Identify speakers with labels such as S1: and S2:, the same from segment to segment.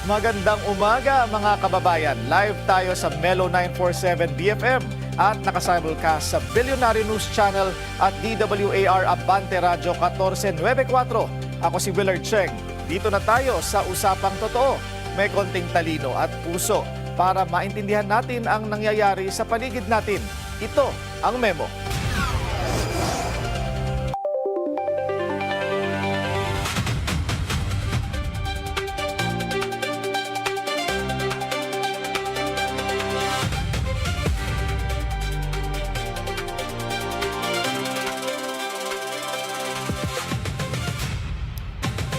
S1: Magandang umaga mga kababayan. Live tayo sa Melo 947 BFM at nakasimulcast sa Bilyonaryo News Channel at DWAR Abante Radio 1494. Ako si Willard Cheng. Dito na tayo sa Usapang Totoo. May konting talino at puso para maintindihan natin ang nangyayari sa paligid natin. Ito ang Memo.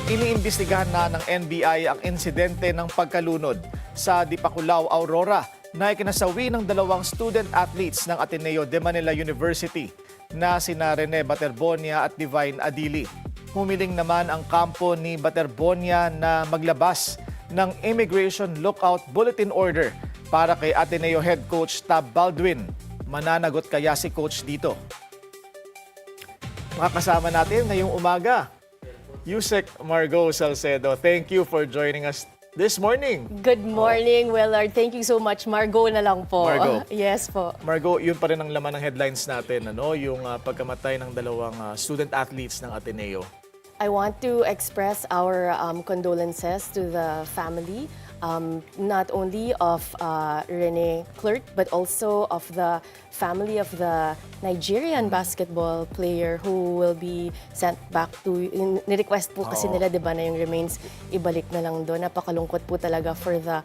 S1: Iniimbestigahan na ng NBI ang insidente ng pagkalunod sa Dipakulaw, Aurora na ikinasawi ng dalawang student athletes ng Ateneo de Manila University na sina Rene Baterbonia at Divine Adili. Humiling naman ang kampo ni Baterbonia na maglabas ng Immigration Lookout Bulletin Order para kay Ateneo Head Coach Tab Baldwin. Mananagot kaya si Coach dito? Makakasama natin ngayong umaga Yusek Margaux Salcedo. Thank you for joining us this morning.
S2: Good morning, Willard. Thank you so much. Margaux na lang po.
S1: Margaux.
S2: Yes po.
S1: Margaux, yun pa rin ang laman ng headlines natin, ano? Yung pagkamatay ng dalawang student athletes ng Ateneo.
S2: I want to express our condolences to the family, not only of Rene Clerk, but also of the family of the Nigerian basketball player who will be sent back to, ni-request po kasi nila, di ba, na yung remains ibalik na lang doon. Napakalungkot po talaga for the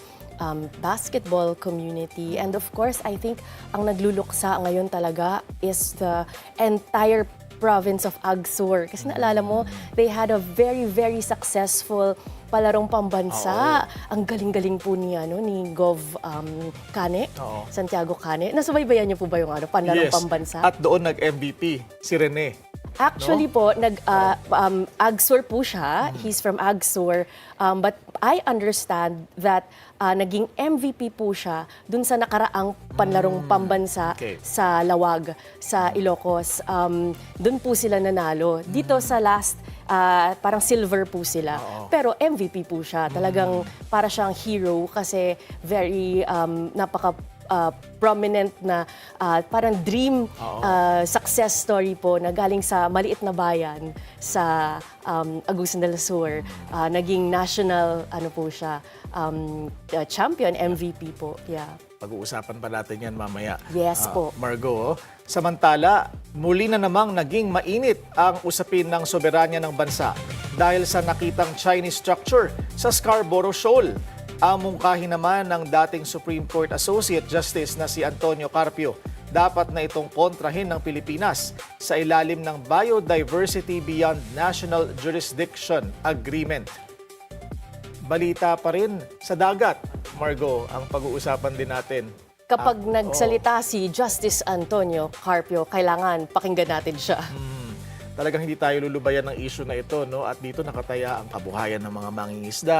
S2: basketball community. And of course, I think ang nagluluksa ngayon talaga is the entire province of Agsur. Kasi naalala mo, they had a very, very successful palarong pambansa. Ang galing-galing po ni Gov Cane, Santiago Cane. Nasubaybayan niyo po ba yung palarong pambansa?
S1: At doon nag-MVP si Rene.
S2: Actually po, Agsur po siya. He's from Agsur. But I understand that naging MVP po siya dun sa nakaraang panlarong pambansa sa Lawag, sa Ilocos. Dun po sila nanalo. Dito sa last, parang silver po sila. Pero MVP po siya. Talagang para siyang hero kasi very prominent na parang dream success story po na galing sa maliit na bayan sa Agusan del Sur. Naging national po siya, champion, MVP po. Yeah.
S1: Pag-uusapan pa natin yan mamaya.
S2: Yes po.
S1: Margaux, samantala, muli na namang naging mainit ang usapin ng soberanya ng bansa dahil sa nakitang Chinese structure sa Scarborough Shoal. Amungkahi naman ng dating Supreme Court Associate Justice na si Antonio Carpio, dapat na itong kontrahin ng Pilipinas sa ilalim ng Biodiversity Beyond National Jurisdiction Agreement. Balita pa rin sa dagat, Margaux, ang pag-uusapan din natin.
S2: Kapag nagsalita si Justice Antonio Carpio, kailangan pakinggan natin siya.
S1: Talagang hindi tayo lulubayan ng issue na ito, no? At dito nakataya ang kabuhayan ng mga mangingisda.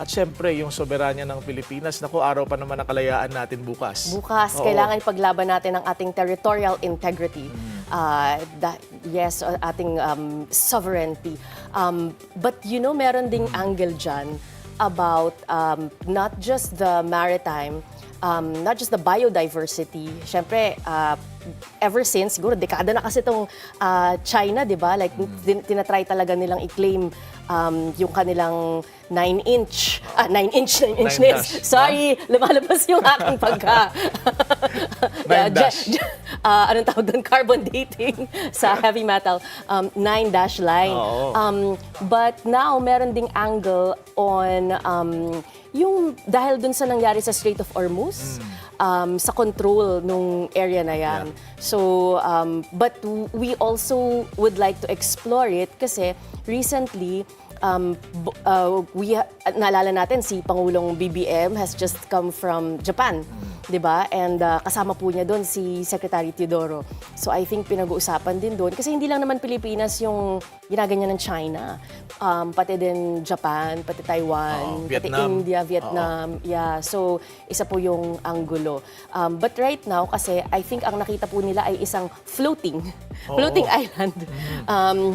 S1: At syempre, yung soberanya ng Pilipinas, naku, araw pa naman ang kalayaan natin bukas.
S2: Bukas, kailangan ipaglaban natin ang ating territorial integrity. Ating sovereignty. But meron ding angle dyan about not just the maritime, not just the biodiversity. Siyempre, ever since, siguro dekada na kasi itong China, di ba? Like, tinatry talaga nilang i-claim yung kanilang 9-inch nails. Sorry, lumalabas yung aking pagka... anong tawag doon? Carbon dating sa heavy metal. 9-dash line. But now, meron ding angle on yung dahil dun sa nangyari sa Strait of Hormuz, sa control nung area na yan. So, but we also would like to explore it kasi recently, naalala natin si Pangulong BBM has just come from Japan, di ba? And kasama po niya doon si Secretary Teodoro. So I think pinag-uusapan din doon kasi hindi lang naman Pilipinas yung ginaganyan ng China. Pati din Japan, pati Taiwan, pati India, Vietnam. Yeah, so isa po yung anggulo. But right now kasi I think ang nakita po nila ay isang floating island.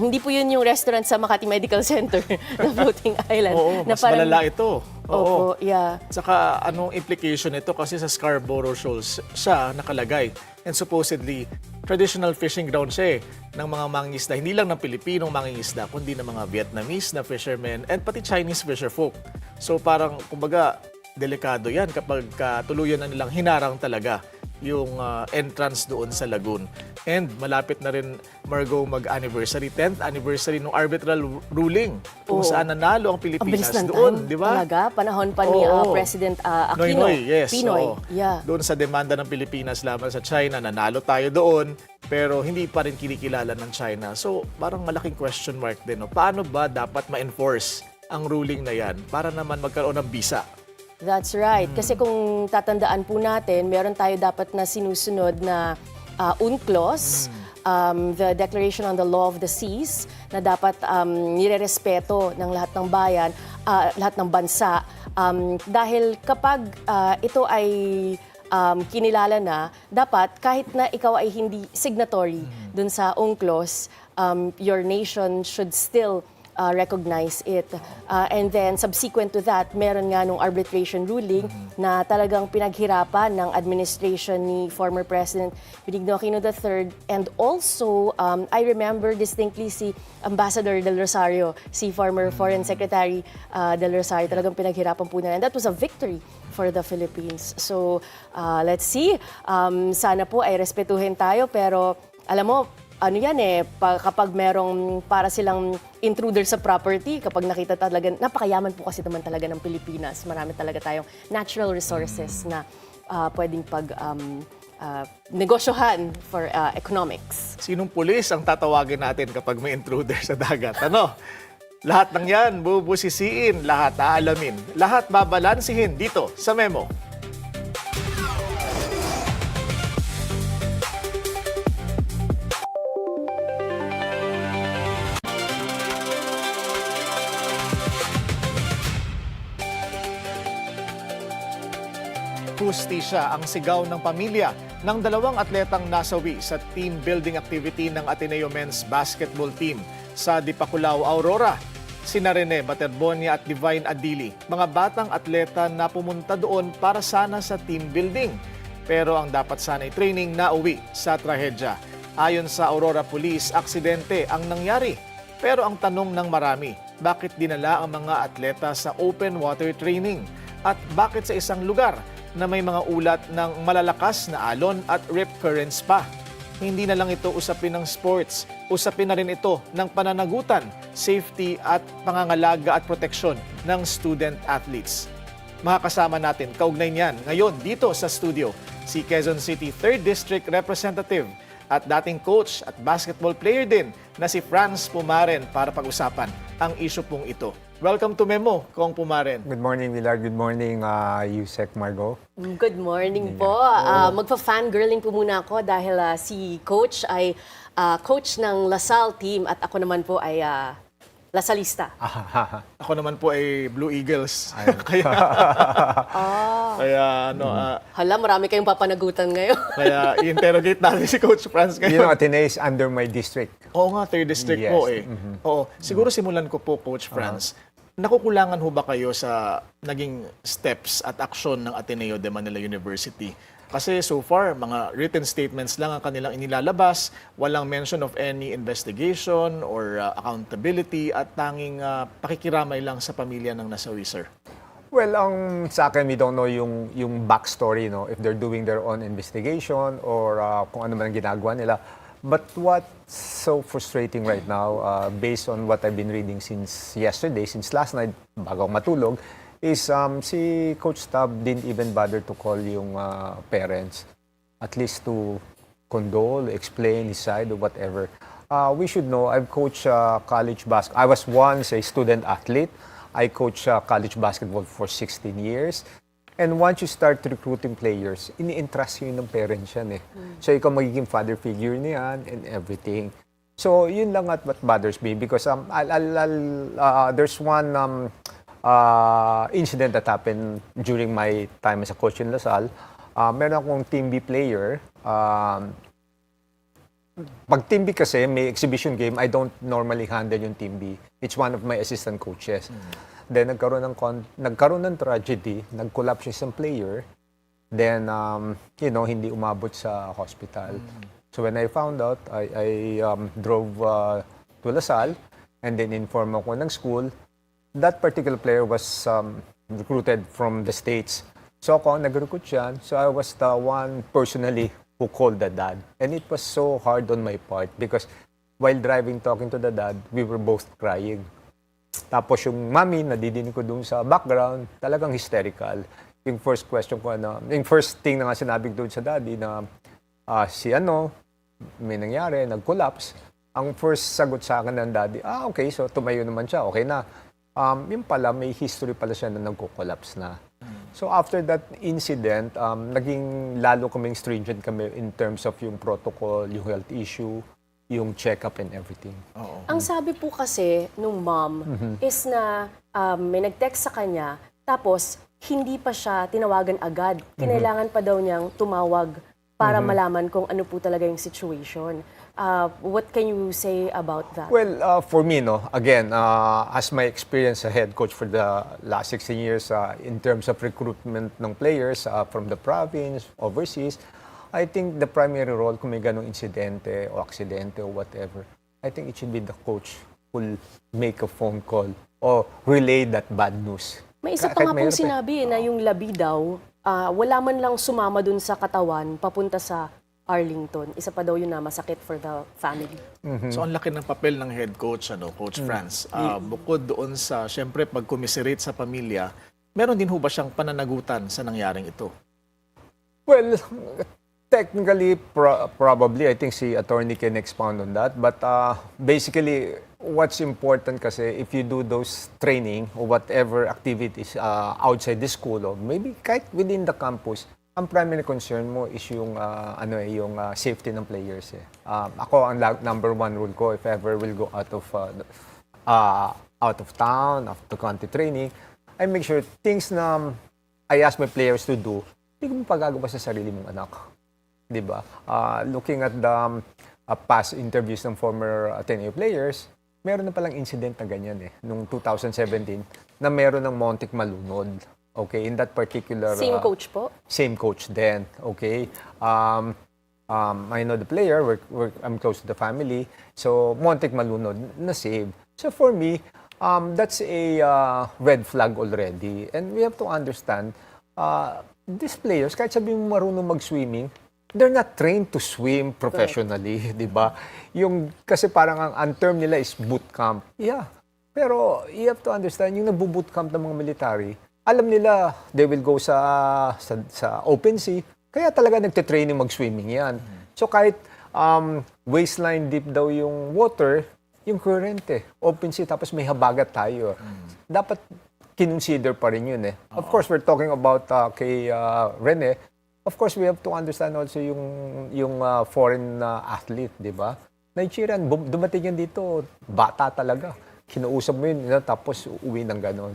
S2: Hindi po yun yung restaurant sa Makati Medical Center. na floating island.
S1: Oo,
S2: na
S1: mas malala ito.
S2: Opo, yeah.
S1: Saka anong implication nito kasi sa Scarborough Shoal siya nakalagay. And supposedly, traditional fishing ground siya ng mga mangingisda. Hindi lang ng Pilipinong mangingisda, kundi ng mga Vietnamese na fishermen and pati Chinese fisherfolk. So parang, kumbaga, delikado yan kapag tuluyan na nilang hinarang talaga yung entrance doon sa lagoon. And malapit na rin, Margaux, mag-anniversary, 10th anniversary ng arbitral ruling kung saan nanalo ang Pilipinas doon, di ba?
S2: Talaga, panahon pa ni President Aquino.
S1: Noynoy, yes.
S2: Pinoy, yeah.
S1: Doon sa demanda ng Pilipinas laban sa China, nanalo tayo doon, pero hindi pa rin kinikilala ng China. So, parang malaking question mark din. No? Paano ba dapat ma-enforce ang ruling na yan para naman magkaroon ng visa?
S2: That's right. Kasi kung tatandaan po natin, meron tayo dapat na sinusunod na UNCLOS, the Declaration on the Law of the Seas, na dapat nirerespeto ng lahat ng bayan, lahat ng bansa. Dahil kapag ito ay kinilala na, dapat kahit na ikaw ay hindi signatory dun sa UNCLOS, your nation should still recognize it. And then subsequent to that, meron nga nung arbitration ruling na talagang pinaghirapan ng administration ni former President Benigno Aquino III. And also, I remember distinctly si Ambassador Del Rosario, si former Foreign Secretary Del Rosario, talagang pinaghirapan po nila. And that was a victory for the Philippines. So, let's see. Sana po ay respetuhin tayo, pero alam mo, ano yan kapag merong para silang intruder sa property, kapag nakita talaga, napakayaman po kasi naman talaga ng Pilipinas. Marami talaga tayong natural resources na pwedeng negosyohan for economics.
S1: Sinong pulis ang tatawagin natin kapag may intruder sa dagat? Ano? Lahat ng yan, bubusisiin, lahat aalamin, lahat babalansihin dito sa Memo. Hustisya ang sigaw ng pamilya ng dalawang atletang nasawi sa team building activity ng Ateneo Men's Basketball Team sa Dipakulaw, Aurora. Sina Rene Baterbonia at Divine Adili, mga batang atleta na pumunta doon para sana sa team building. Pero ang dapat sana'y training na uwi sa trahedya. Ayon sa Aurora Police, aksidente ang nangyari. Pero ang tanong ng marami, bakit dinala ang mga atleta sa open water training? At bakit sa isang lugar na may mga ulat ng malalakas na alon at rip currents pa? Hindi na lang ito usapin ng sports, usapin na rin ito ng pananagutan, safety at pangangalaga at proteksyon ng student athletes. Makakasama natin kaugnay niyan ngayon dito sa studio si Quezon City 3rd District Representative at dating coach at basketball player din na si Franz Pumaren para pag-usapan ang issue pong ito. Welcome to Memo, Kong Pumaren.
S3: Good morning, Willard. Good morning, Yusek Margaux.
S2: Good morning po. Magpa-fangirling po muna ako dahil si Coach ay coach ng LaSalle team at ako naman po ay Lasalista.
S1: Ako naman po ay Blue Eagles. kaya
S2: Hala, marami kayong papanagutan ngayon.
S1: kaya i-interrogate natin si Coach Franz ngayon.
S3: You know, Ateneo is under my district.
S1: Oo nga, 3rd district
S3: Yes.
S1: po Oo, siguro simulan ko po, Coach Franz. Nakukulangan ho ba kayo sa naging steps at aksyon ng Ateneo de Manila University? Kasi so far, mga written statements lang ang kanilang inilalabas, walang mention of any investigation or accountability at tanging pakikiramay lang sa pamilya ng nasawi, sir.
S3: Well, sa akin, we don't know yung backstory, no? If they're doing their own investigation or kung ano man ang ginagawa nila. But what's so frustrating right now, based on what I've been reading since yesterday, since last night, bago ako matulog, is si Coach Tab didn't even bother to call yung parents, at least to condole, explain his side or whatever. We should know, I've coached college basketball. I was once a student athlete. I coached college basketball for 16 years. And once you start recruiting players, ini-entrust yun ng parents yan . So ikaw magiging father figure niyan and everything. So yun lang at what bothers me because there's one incident that happened during my time as a coach in LaSalle. Meron akong Team B player. pag Team B kasi, may exhibition game, I don't normally handle yung Team B. It's one of my assistant coaches. Then, nagkaroon ng tragedy, nag-collapse isang player. Then, hindi umabot sa hospital. So, when I found out, I drove to Lasal and then informed ako ng school. That particular player was recruited from the States. So, ako, nag-recruit siya. So, I was the one personally who called the dad. And it was so hard on my part because while driving, talking to the dad, we were both crying. Tapos yung mami, nadidinig ko dun sa background, talagang hysterical. Yung first question ko, yung first thing na nga sinabi doon sa daddy na may nangyari, nag-collapse. Ang first sagot sa akin ng daddy, okay, so tumayo naman siya, okay na. Yung pala, may history pala siya na nagko-collapse na. So after that incident, naging lalo kaming stringent kami in terms of yung protocol, yung health issue, yung check-up and everything.
S2: Ang sabi po kasi nung mom is na may nag-text sa kanya, tapos hindi pa siya tinawagan agad. Kinailangan pa daw niyang tumawag para malaman kung ano po talaga yung situation. What can you say about that?
S3: Well, for me, again, as my experience as head coach for the last 16 years in terms of recruitment ng players from the province, overseas, I think the primary role kung may ganong insidente o aksidente or whatever, I think it should be the coach who will make a phone call or relay that bad news.
S2: May isa pa nga pong sinabi na yung labi daw, wala man lang sumama dun sa katawan papunta sa Arlington. Isa pa daw yun na masakit for the family.
S1: So, ang laki ng papel ng head coach, Coach Franz. Bukod doon sa, syempre, pag-commiserate sa pamilya, meron din ho ba siyang pananagutan sa nangyaring ito?
S3: Well, technically, probably, I think si attorney can expound on that. But basically, what's important kasi if you do those training or whatever activities outside the school or maybe kahit within the campus, ang primary concern mo is yung safety ng players. Ako, ang number one rule ko, if ever will go out of town, out of country training, I make sure things na I ask my players to do, hindi ko pagagawa sa sarili mong anak. Diba? Looking at the past interviews ng former Ateneo players, meron na palang incident na ganyan noong 2017 na meron ng muntik malunod. Okay, in that particular...
S2: Same coach po?
S3: Same coach then, okay. I know the player, I'm close to the family, so muntik malunod, na-save. So for me, that's a red flag already. And we have to understand, these players, kahit sabihin mo marunong mag-swimming, they're not trained to swim professionally, di ba? Kasi parang ang term nila is boot camp. Yeah, pero you have to understand, yung nagbo-boot camp ng mga military, alam nila, they will go sa open sea, kaya talaga nagte-training mag-swimming yan. So kahit waistline deep daw yung water, yung current open sea, tapos may habagat tayo. Dapat kinonsider pa rin yun Of course, we're talking about kay Rene, of course, we have to understand also yung foreign athlete, di ba? Nigerian, dumating yan dito, bata talaga. Kinausap mo yun, tapos uwi ng gano'n.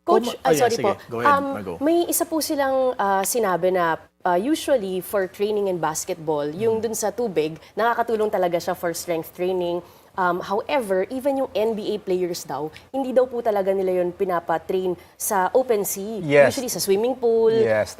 S2: Coach, sorry
S1: sige.
S2: po.
S1: Go ahead, Margaux.
S2: May isa po silang sinabi na usually for training in basketball, yung dun sa tubig, nakakatulong talaga siya for strength training. However, even yung NBA players daw, hindi daw po talaga nila yun pinapatrain sa open sea.
S3: Yes.
S2: Usually sa swimming pool.
S3: Yes.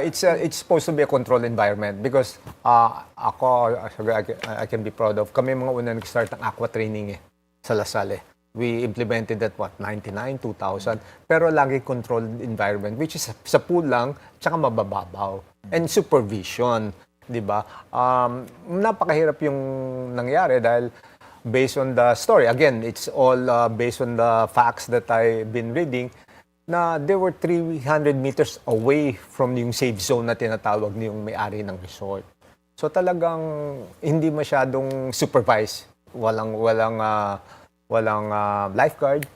S3: It's supposed to be a controlled environment because ako, I can be proud of, kami mga una nag-start ng aqua training sa Lasal We implemented that, 99, 2000. Pero lagi controlled environment, which is sa pool lang, tsaka mabababaw. And supervision, di ba? Napakahirap yung nangyari dahil based on the story, again, it's all based on the facts that I've been reading, na they were 300 meters away from yung safe zone na tinatawag niyong may-ari ng resort. So talagang hindi masyadong supervised. Walang lifeguard.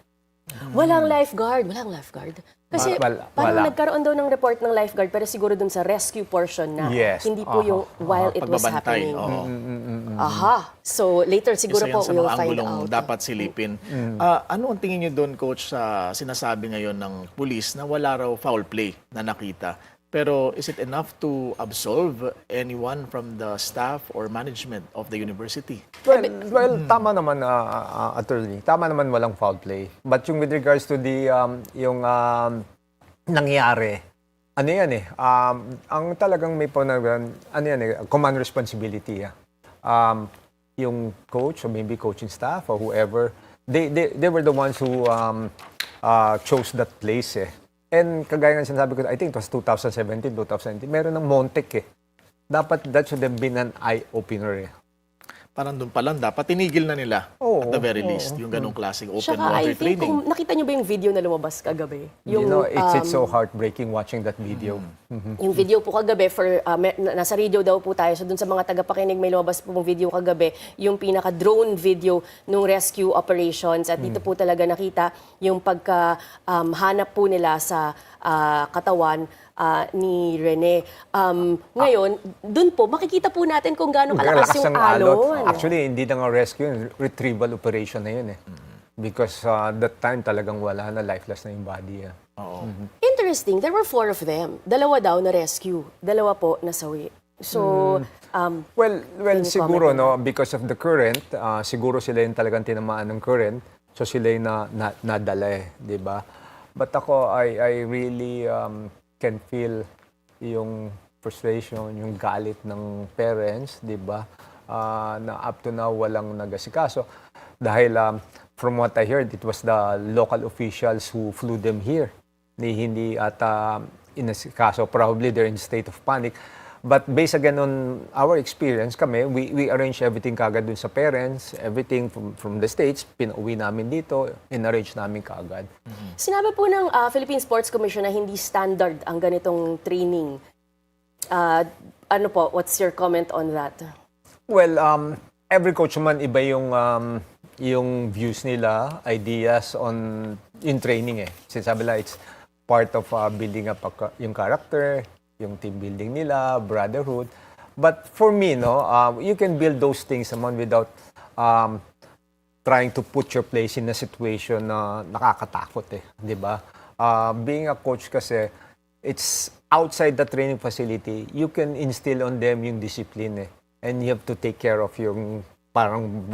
S2: Walang lifeguard. Kasi parang nagkaroon daw ng report ng lifeguard pero siguro dun sa rescue portion na.
S3: Yes.
S2: Hindi po yung while it was happening. So later siguro po we'll find out.
S1: Dapat silipin. Ano ang tingin niyo doon, Coach, sa sinasabi ngayon ng pulis na wala raw foul play na nakita? Pero is it enough to absolve anyone from the staff or management of the university?
S3: Well, tama naman, attorney. Tama naman walang foul play. But yung with regards to the, nangyayari, ano yan eh, ang talagang may panagutan, ano yan eh, command responsibility. Yung coach or maybe coaching staff or whoever, they were the ones who chose that place eh. And kagaya nga sinasabi ko, I think it was 2017, meron ng Montek eh. Dapat that should have been an eye-opener eh.
S1: Parang doon pa lang, dapat tinigil na nila at the very least, yung ganong klaseng open
S2: Tsaka
S1: water
S2: I think,
S1: training.
S2: kung nakita nyo ba yung video na lumabas kagabi?
S3: You know, it's so heartbreaking watching that video.
S2: Yung video po kagabi, nasa radio daw po tayo, so dun sa mga tagapakinig may lumabas po mong video kagabi, yung pinaka-drone video ng rescue operations. At dito po talaga nakita yung pagkahanap po nila sa katawan ni Rene. Ngayon, dun po, makikita po natin kung gaano kalakas yung alon.
S3: Actually, hindi na nga rescue, retrieval operation na yun eh. Because that time talagang wala na, lifeless na yung body.
S2: Interesting, there were 4 of them. 2 daw na rescue, 2 po nasawi. So,
S3: Well,
S2: can you
S3: siguro,
S2: comment
S3: no, because of the current, siguro sila yung talagang tinamaan ng current, so sila yung nadala eh, di ba? But ako, I really can feel yung frustration, yung galit ng parents, di ba? Na up to now, walang nagasikaso. Dahil from what I heard, it was the local officials who flew them here. Hindi ata inasikaso. Probably they're in state of panic. But based again on our experience kami, we arrange everything kagad dun sa parents, everything from the States, pinauwi namin dito, in-arrange namin kagad.
S2: sinabi po ng Philippine Sports Commission na hindi standard ang ganitong training. Ano po, what's your comment on that?
S3: Well, every coach man iba yung views nila, ideas on in training eh. Sinasabi lang, it's part of building up yung character, yung team building nila, brotherhood. But for me, no, you can build those things naman without trying to put your place in a situation na nakakatakot eh, di ba? Being a coach kasi, it's outside the training facility, you can instill on them yung discipline eh. And you have to take care of yung parang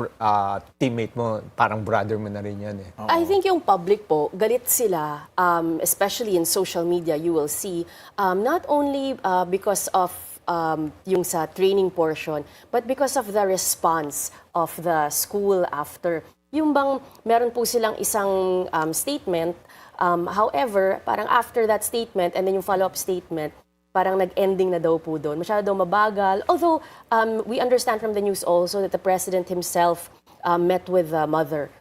S3: teammate mo, parang brother mo na rin yan eh.
S2: I think yung public po, galit sila, especially in social media, you will see, not only because of yung sa training portion, but because of the response of the school after. Yung bang meron po silang isang statement, however, parang after that statement and then yung follow-up statement, parang nag-ending na daw po doon. Masyado daw mabagal. Although, we understand from the news also that the president himself met with the mother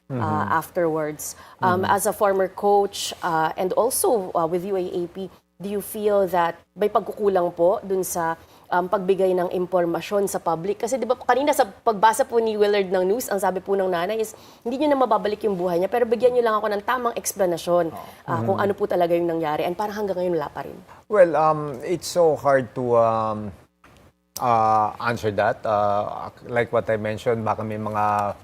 S2: afterwards. As a former coach and also with UAAP, do you feel that may pagkukulang po dun sa pagbigay ng impormasyon sa public? Kasi di ba kanina sa pagbasa po ni Willard ng news, ang sabi po ng nanay is hindi nyo na mababalik yung buhay niya, pero bigyan nyo lang ako ng tamang eksplanasyon kung ano po talaga yung nangyari. And parang hanggang ngayon wala pa rin.
S3: Well, it's so hard to answer that. Like what I mentioned, baka may mga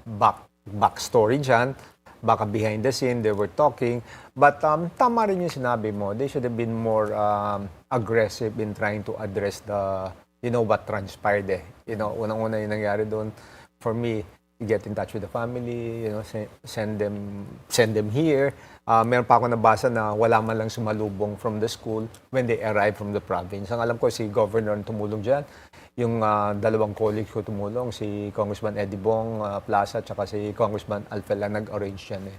S3: backstory dyan. Baka behind the scene, they were talking. But tama rin yung sinabi mo. They should have been more aggressive in trying to address what transpired eh. Unang-una yung nangyari doon. For me, get in touch with the family, send them here. Meron pa ako nabasa na wala man lang sumalubong from the school when they arrived from the province. Ang alam ko, si Governor tumulong dyan. Yung 2 colleagues ko tumulong, si Congressman Eddie Bong Plaza at si Congressman Alfela, nag-arrange yan eh.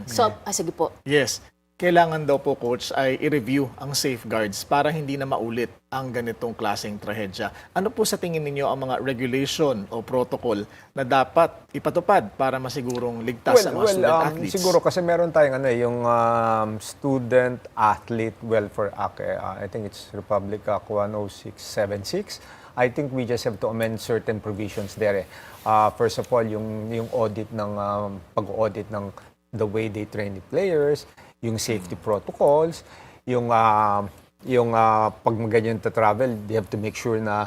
S2: So, sige po.
S1: Yes. Kailangan daw po, Coach, ay i-review ang safeguards para hindi na maulit ang ganitong klaseng trahedya. Ano po sa tingin ninyo ang mga regulation o protocol na dapat ipatupad para masigurong ligtas ang mga student-athletes?
S3: Siguro kasi meron tayong yung Student Athlete Welfare Act. I think it's Republic Act 10676. I think we just have to amend certain provisions there. First of all, yung audit ng pag-audit ng the way they train the players, yung safety protocols, yung pag maganyan to travel, they have to make sure na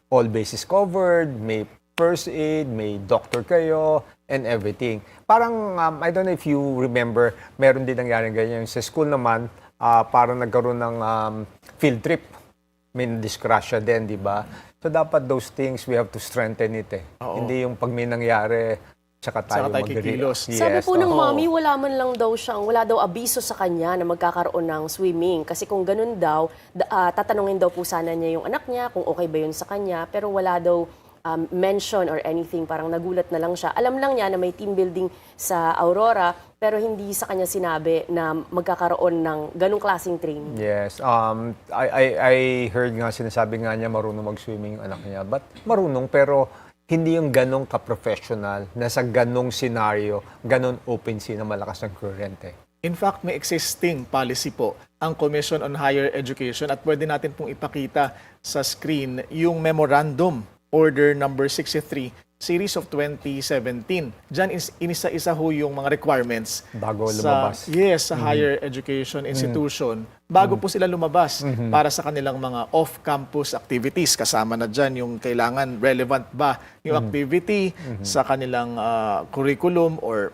S3: all bases covered, may first aid, may doctor kayo, and everything. Parang, I don't know if you remember, meron din nangyari ganyan. Sa school naman, parang nagkaroon ng field trip. May disgrasya din, di ba? So dapat those things, we have to strengthen it eh.
S1: Oo.
S3: Hindi yung pag may nangyari, tsaka tayo
S1: Tsaka tayo kikilos.
S2: Sabi po ng
S3: oo.
S2: mommy, wala man lang daw siyang, wala daw abiso sa kanya na magkakaroon ng swimming. Kasi kung ganun daw, tatanungin daw po sana niya yung anak niya kung okay ba yun sa kanya. Pero wala daw mention or anything, parang nagulat na lang siya. Alam lang niya na may team building sa Aurora, pero hindi sa kanya sinabi na magkakaroon ng ganung klaseng training.
S3: Yes. I heard nga, sinasabi nga niya marunong mag-swimming yung anak niya. But marunong, pero hindi yung ganong ka-professional na sa ganong scenario, ganon open sea na malakas ng current eh.
S1: In fact, may existing policy po ang Commission on Higher Education at pwede natin pong ipakita sa screen yung Memorandum Order number 63, Series of 2017. Diyan inisa-isa ho yung mga requirements
S3: Bago lumabas.
S1: sa higher education institution bago po sila lumabas para sa kanilang mga off-campus activities. Kasama na dyan yung kailangan relevant ba yung activity sa kanilang curriculum or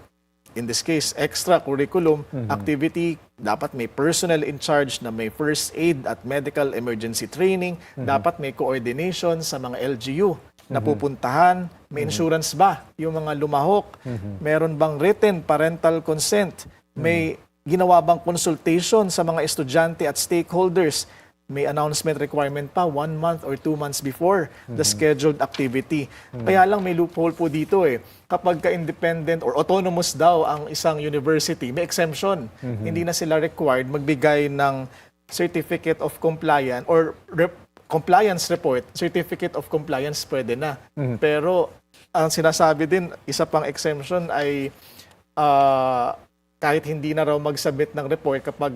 S1: in this case, extra curriculum activity. Dapat may personnel in charge na may first aid at medical emergency training. Dapat may coordination sa mga LGU na pupuntahan. May insurance ba yung mga lumahok? Meron bang written parental consent? May ginawa bang consultation sa mga estudyante at stakeholders? May announcement requirement pa 1 month or 2 months before the scheduled activity. Kaya lang may loophole po dito eh. Kapag ka-independent or autonomous daw ang isang university, may exemption. Hindi na sila required magbigay ng certificate of compliance or compliance report. Certificate of compliance pwede na. Pero ang sinasabi din, isa pang exemption ay kahit hindi na raw mag-submit ng report kapag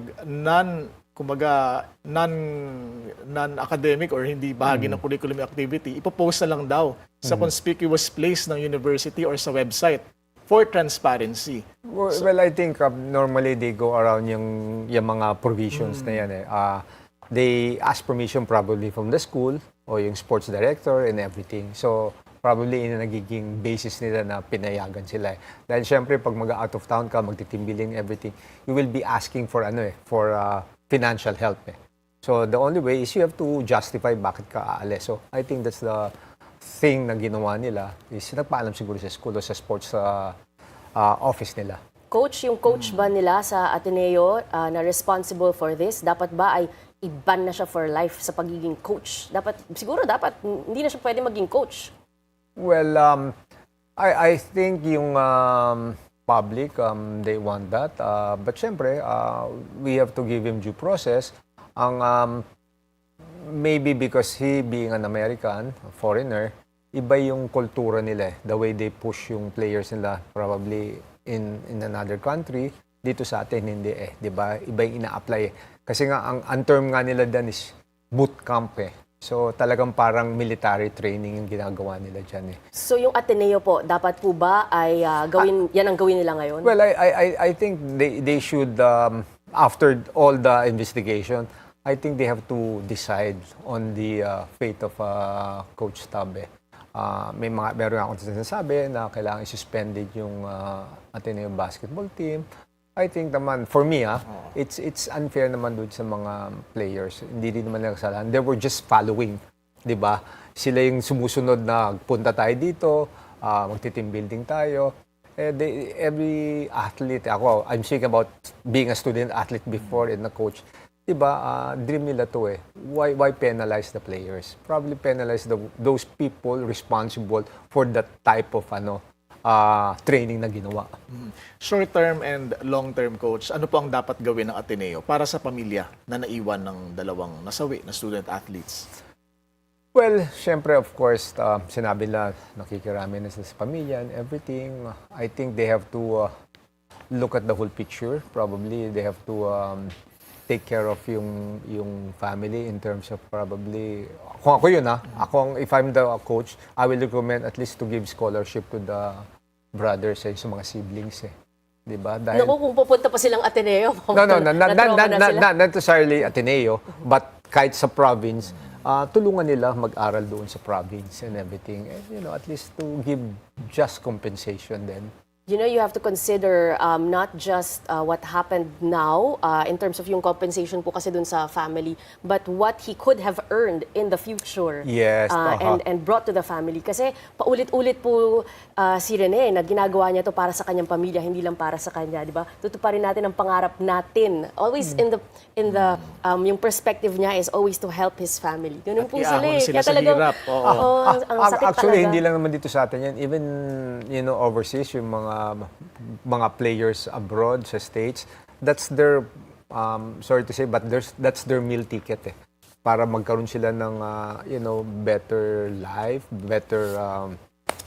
S1: non-academic or hindi bahagi ng curriculum activity, ipopost na lang daw sa conspicuous place ng university or sa website for transparency.
S3: Well, I think normally they go around yung mga provisions na yan eh. They ask permission probably from the school o yung sports director and everything. So, probably yun ang nagiging basis nila na pinayagan sila. Dahil syempre, pag mag-out of town ka, magti-team building everything, you will be asking for financial help eh. So the only way is you have to justify bakit ka aalis. So I think that's the thing na ginawa nila is nagpaalam siguro sa school o sa sports office nila.
S2: Coach, yung coach ba nila sa Ateneo na responsible for this, dapat ba ay i-ban na siya for life sa pagiging coach? Siguro dapat hindi na siya pwede maging coach.
S3: Well, I think yung public, they want that. But syempre, we have to give him due process. Maybe because he being an American, a foreigner, iba yung kultura nila. The way they push yung players nila probably in another country. Dito sa atin, hindi eh. Diba? Iba yung ina-apply eh. Kasi nga, ang term nga nila dyan is boot camp eh. So talagang parang military training yung ginagawa nila dyan eh.
S2: So yung Ateneo po, dapat po ba ay yan ang gawin nila ngayon?
S3: Well, I think they should, after all the investigation, I think they have to decide on the fate of Coach Tab. Meron akong sinasabi na kailangan i-suspended yung Ateneo basketball team. I think naman, for me, it's unfair naman doon sa mga players. Hindi din naman nila kasalanan. They were just following, di ba? Sila yung sumusunod na punta tayo dito, magti-team building tayo. Every athlete, I'm speaking about being a student athlete before and a coach. Di ba, dream nila to eh. Why penalize the players? Probably penalize those people responsible for that type of training na ginawa.
S1: Short-term and long-term coach, ano po ang dapat gawin ng Ateneo para sa pamilya na naiwan ng dalawang nasawi na student athletes?
S3: Well, syempre, of course, sinabi nila nakikirami na sa pamilya and everything. I think they have to look at the whole picture. Probably they have to take care of yung family in terms of probably, kung ako yun if I'm the coach, I will recommend at least to give scholarship to the brothers sa mga siblings eh. Diba? Dahil,
S2: Naku, kung pupunta pa silang Ateneo.
S3: not necessarily Ateneo, but kahit sa province, tulungan nila mag-aral doon sa province and everything. And, at least to give just compensation then.
S2: you have to consider not just what happened now in terms of yung compensation po kasi dun sa family, but what he could have earned in the future.
S3: Yes,
S2: and brought to the family. Kasi paulit-ulit po si Rene na ginagawa niya to para sa kanyang pamilya, hindi lang para sa kanya, di ba? Tutuparin natin ang pangarap natin. Always in the yung perspective niya is always to help his family. Ganun po sila eh.
S1: Sila sa hirap.
S2: Ang sakit
S3: Actually,
S2: talaga.
S3: hindi lang naman dito sa atin yan. Even, overseas, yung mga players abroad sa States, that's their, sorry to say, but that's their meal ticket eh. Para magkaroon sila ng, better life, better,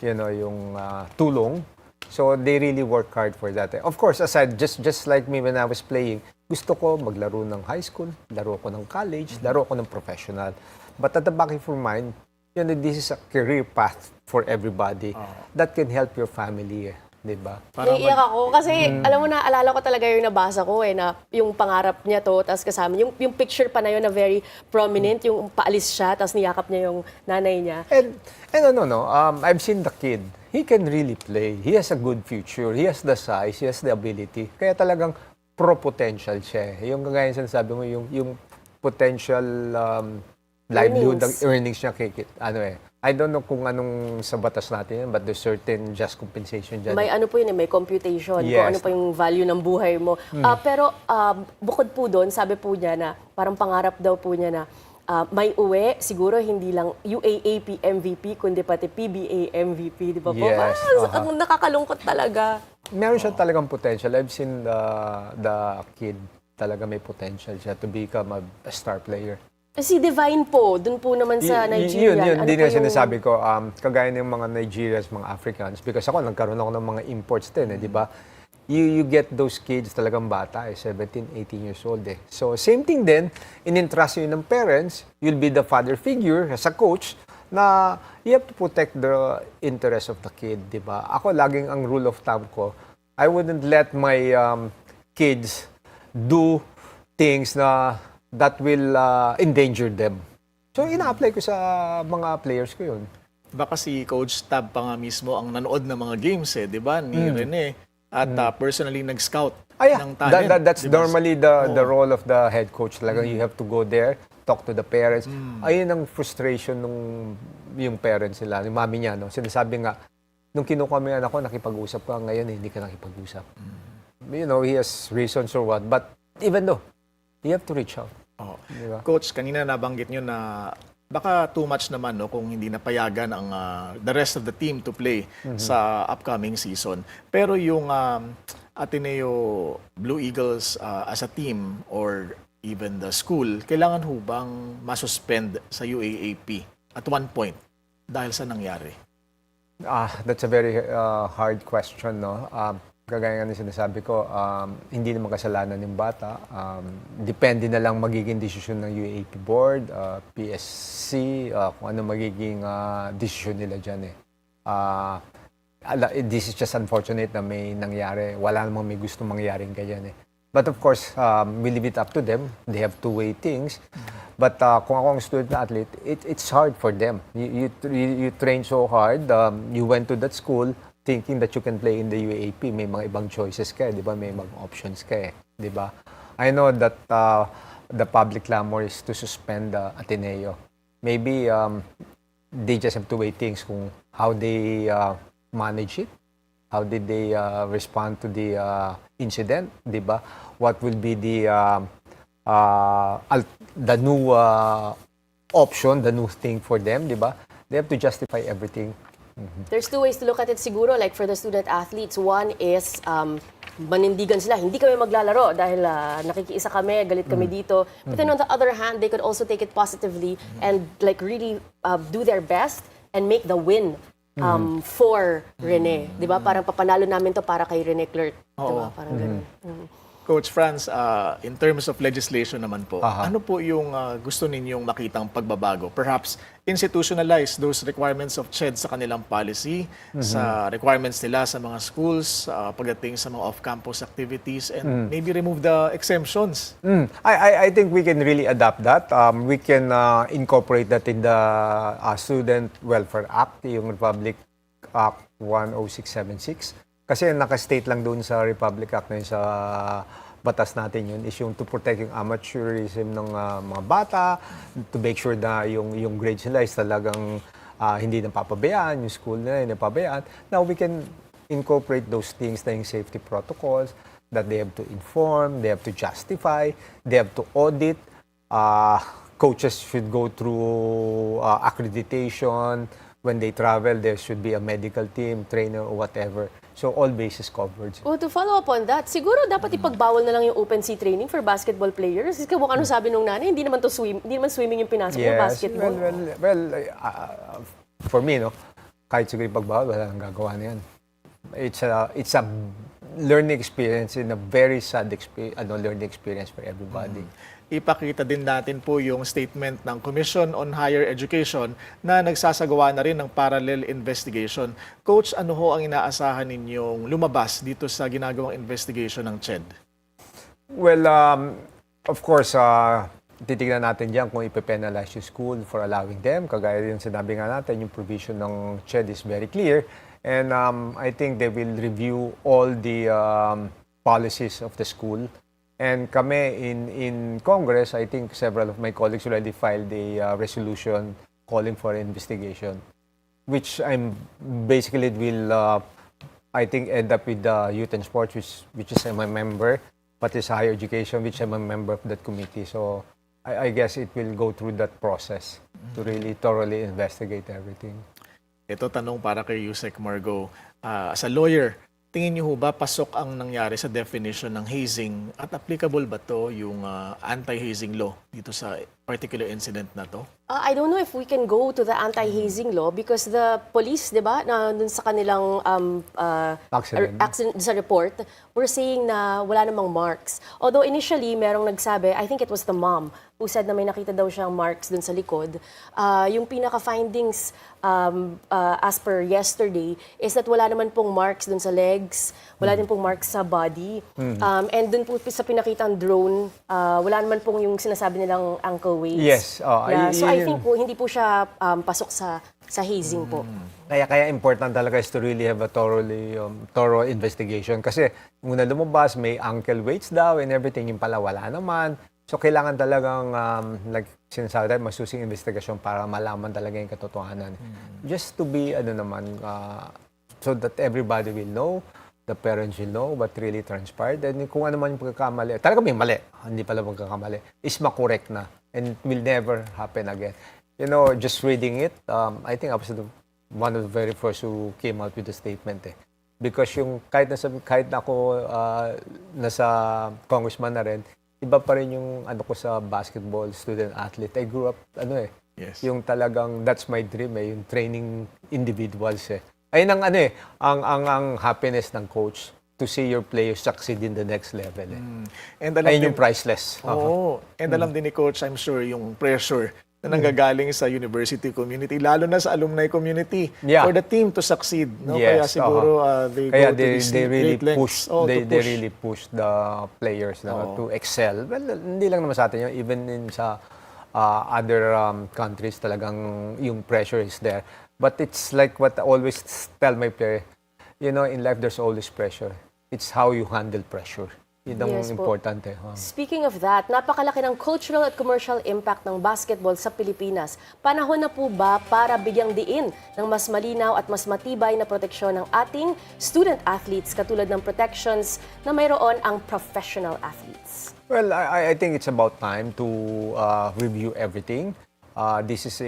S3: yung tulong. So, they really work hard for that. Of course, aside, just like me when I was playing, gusto ko maglaro ng high school, laro ko ng college, laro ko ng professional. But at the back of your mind, this is a career path for everybody that can help your family, di ba?
S2: Naiiyak ako kasi alam mo na, alala ko talaga yung nabasa ko na yung pangarap niya to, tapos kasama yung picture pa na yun na very prominent, yung paalis siya, tapos niyakap niya yung nanay niya.
S3: And I've seen the kid. He can really play. He has a good future. He has the size. He has the ability. Kaya talagang pro-potential siya. Yung kagaya yung sinasabi mo, yung potential livelihood, earnings niya, I don't know kung anong sa batas natin yan, but there's certain just compensation dyan.
S2: May ano po yun may computation,
S3: Yes.
S2: kung ano pa yung value ng buhay mo. Pero bukod po doon, sabi po niya na, parang pangarap daw po niya na, may uwi, siguro hindi lang UAAP MVP, kundi pati PBA MVP, di ba po?
S3: Yes,
S2: Ang nakakalungkot talaga.
S3: Meron siya talagang potential. I've seen the kid talaga may potential siya to become a star player.
S2: Si Divine po, dun po naman sa Nigeria.
S3: Yun,
S2: Ano
S3: din
S2: po
S3: nga
S2: yung-
S3: sinasabi ko, kagaya ng mga Nigerians, mga Africans, because ako, nagkaroon ako ng mga imports din, di ba? You get those kids talagang bata, 17, 18 years old eh. So, same thing din, in-entrust yun ng parents, you'll be the father figure as a coach, na you have to protect the interest of the kid, di ba? Ako, laging ang rule of thumb ko, I wouldn't let my kids do things that will endanger them. So, ina-apply ko sa mga players ko yun.
S1: Baka si Coach Tab pa nga mismo ang nanood ng mga games di ba, ni Rene. At personally nag-scout ng talent.
S3: That's
S1: di ba?
S3: normally the role of the head coach. Talaga you have to go there, talk to the parents. Ayun ang frustration yung parents nila, yung mami niya. No? Sinasabi nga, nung kinukuha mo yan ako, nakipag-usap ka, ngayon hindi ka nakipag-usap. He has reasons or what. But even though, you have to reach out. Diba?
S1: Coach, kanina nabanggit nyo na baka too much naman kung hindi napayagan ang the rest of the team to play sa upcoming season. Pero yung Ateneo Blue Eagles as a team or even the school, kailangan ho bang masuspend sa UAAP at one point dahil sa nangyari?
S3: That's a very hard question, no? Kagaya nga ng sinasabi ko, hindi naman kasalanan ng bata. Depende na lang magiging desisyon ng UAAP board, PSC, kung ano magiging desisyon nila dyan eh. This is just unfortunate na may nangyari. Wala namang may gusto mangyaring ganyan eh. But of course, we leave it up to them. They have to weigh things. But kung ako ang student na athlete, it's hard for them. You train so hard. You went to that school thinking that you can play in the UAAP. May mga ibang choices ka, di ba? May mga options ka, di ba? I know that the public clamor is to suspend Ateneo. Maybe they just have to weigh things kung how they manage it, how did they respond to the incident, di ba? What will be the new option, the new thing for them, di ba? They have to justify everything.
S2: There's two ways to look at it siguro. Like for the student athletes, one is manindigan sila. Hindi kami maglalaro dahil nakikiisa kami, galit kami dito. But then on the other hand, they could also take it positively and like really do their best and make the win for Rene. Di ba? Parang papanalo namin to para kay Rene Clerc. Di ba? Parang ganun.
S1: Coach Franz, in terms of legislation naman po, ano po yung gusto ninyong makitang pagbabago? Perhaps institutionalize those requirements of CHED sa kanilang policy, sa requirements nila sa mga schools, pagdating sa mga off-campus activities, and maybe remove the exemptions.
S3: I think we can really adapt that. We can incorporate that in the Student Welfare Act, yung Republic Act 10676. Kasi naka-state lang doon sa Republic Act na yun, sa batas natin yun, is yung to protect yung amateurism ng mga bata, to make sure na yung grades nila is talagang hindi napapabayaan, yung school nila hindi napapabayaan. Now, we can incorporate those things na yung safety protocols that they have to inform, they have to justify, they have to audit. Coaches should go through accreditation. When they travel, there should be a medical team, trainer, or whatever. So, all bases covered.
S2: Oh, to follow up on that, siguro dapat ipagbawal na lang yung open sea training for basketball players. Kasi kung ano sabi nung nanay, hindi naman swimming yung pinasok mo, basketball.
S3: Well, for me, no, kahit siguro ipagbawal, wala nang gagawa na yan. It's a learning experience and a very sad learning experience for everybody.
S1: Ipakita din natin po yung statement ng Commission on Higher Education na nagsasagawa na rin ng parallel investigation. Coach, ano ho ang inaasahan ninyong lumabas dito sa ginagawang investigation ng CHED?
S3: Well, of course, titignan natin diyan kung ipe-penalize yung school for allowing them. Kagaya yung sinabi nga natin, yung provision ng CHED is very clear. And I think they will review all the policies of the school. And kami in Congress, I think several of my colleagues already filed a resolution calling for investigation, which basically will, I think, end up with the Youth and Sports, which is I'm a member, but is Higher Education, which I'm a member of that committee. So I guess it will go through that process to really thoroughly investigate everything.
S1: Ito tanong para kay Yusek Margaux. As a lawyer, tingin niyo ho ba pasok ang nangyari sa definition ng hazing at applicable ba to yung anti-hazing law dito sa particular incident na to?
S2: I don't know if we can go to the anti-hazing law because the police, di ba, na dun sa kanilang accident sa report, were saying na wala namang marks. Although initially, merong nagsabi, I think it was the mom, who said na may nakita daw siyang marks dun sa likod. Yung pinaka-findings as per yesterday is that wala naman pong marks dun sa legs, wala din pong marks sa body. And dun po sa pinakitang drone, wala naman pong yung sinasabi nilang ankle weights.
S3: Yes.
S2: So I think po, hindi po siya pasok sa hazing po.
S3: Kaya important talaga is to really have a thorough investigation. Kasi muna lumabas, may ankle weights daw and everything, yung pala wala naman. So kailangan talagang, like sinasabi tayo, masusing investigation para malaman talaga yung katotohanan. Just to be, so that everybody will know, the parents will know what really transpired. And kung ano man yung pagkakamali, talaga may mali, hindi pala pagkakamali, is makorek na. And it will never happen again. You know, just reading it, I think I was one of the very first who came out with the statement. Because yung kahit na ako nasa congressman na rin, iba pa rin yung ko sa basketball student athlete. I grew up
S1: Yes.
S3: yung talagang that's my dream yung training individuals Ayun ang happiness ng coach to see your players succeed in the next level
S1: And alam
S3: Ayun yung
S1: din,
S3: priceless.
S1: Oo. And alam din ni Coach, I'm sure, yung pressure na nanggagaling sa university community, lalo na sa alumni community, for the team to succeed. No?
S3: Yes,
S1: Kaya siguro they
S3: Kaya
S1: go to these
S3: really
S1: great lengths.
S3: they really push the players to excel. Well, hindi lang naman sa atin yun, even sa other countries talagang yung pressure is there. But it's like what I always tell my player, you know, in life there's always pressure. It's how you handle pressure. Yun ang
S2: Yes po.
S3: importante.
S2: Speaking of that, napakalaki ng cultural at commercial impact ng basketball sa Pilipinas. Panahon na po ba para bigyang diin ng mas malinaw at mas matibay na proteksyon ng ating student athletes katulad ng protections na mayroon ang professional athletes?
S3: Well, I think it's about time to review everything. This is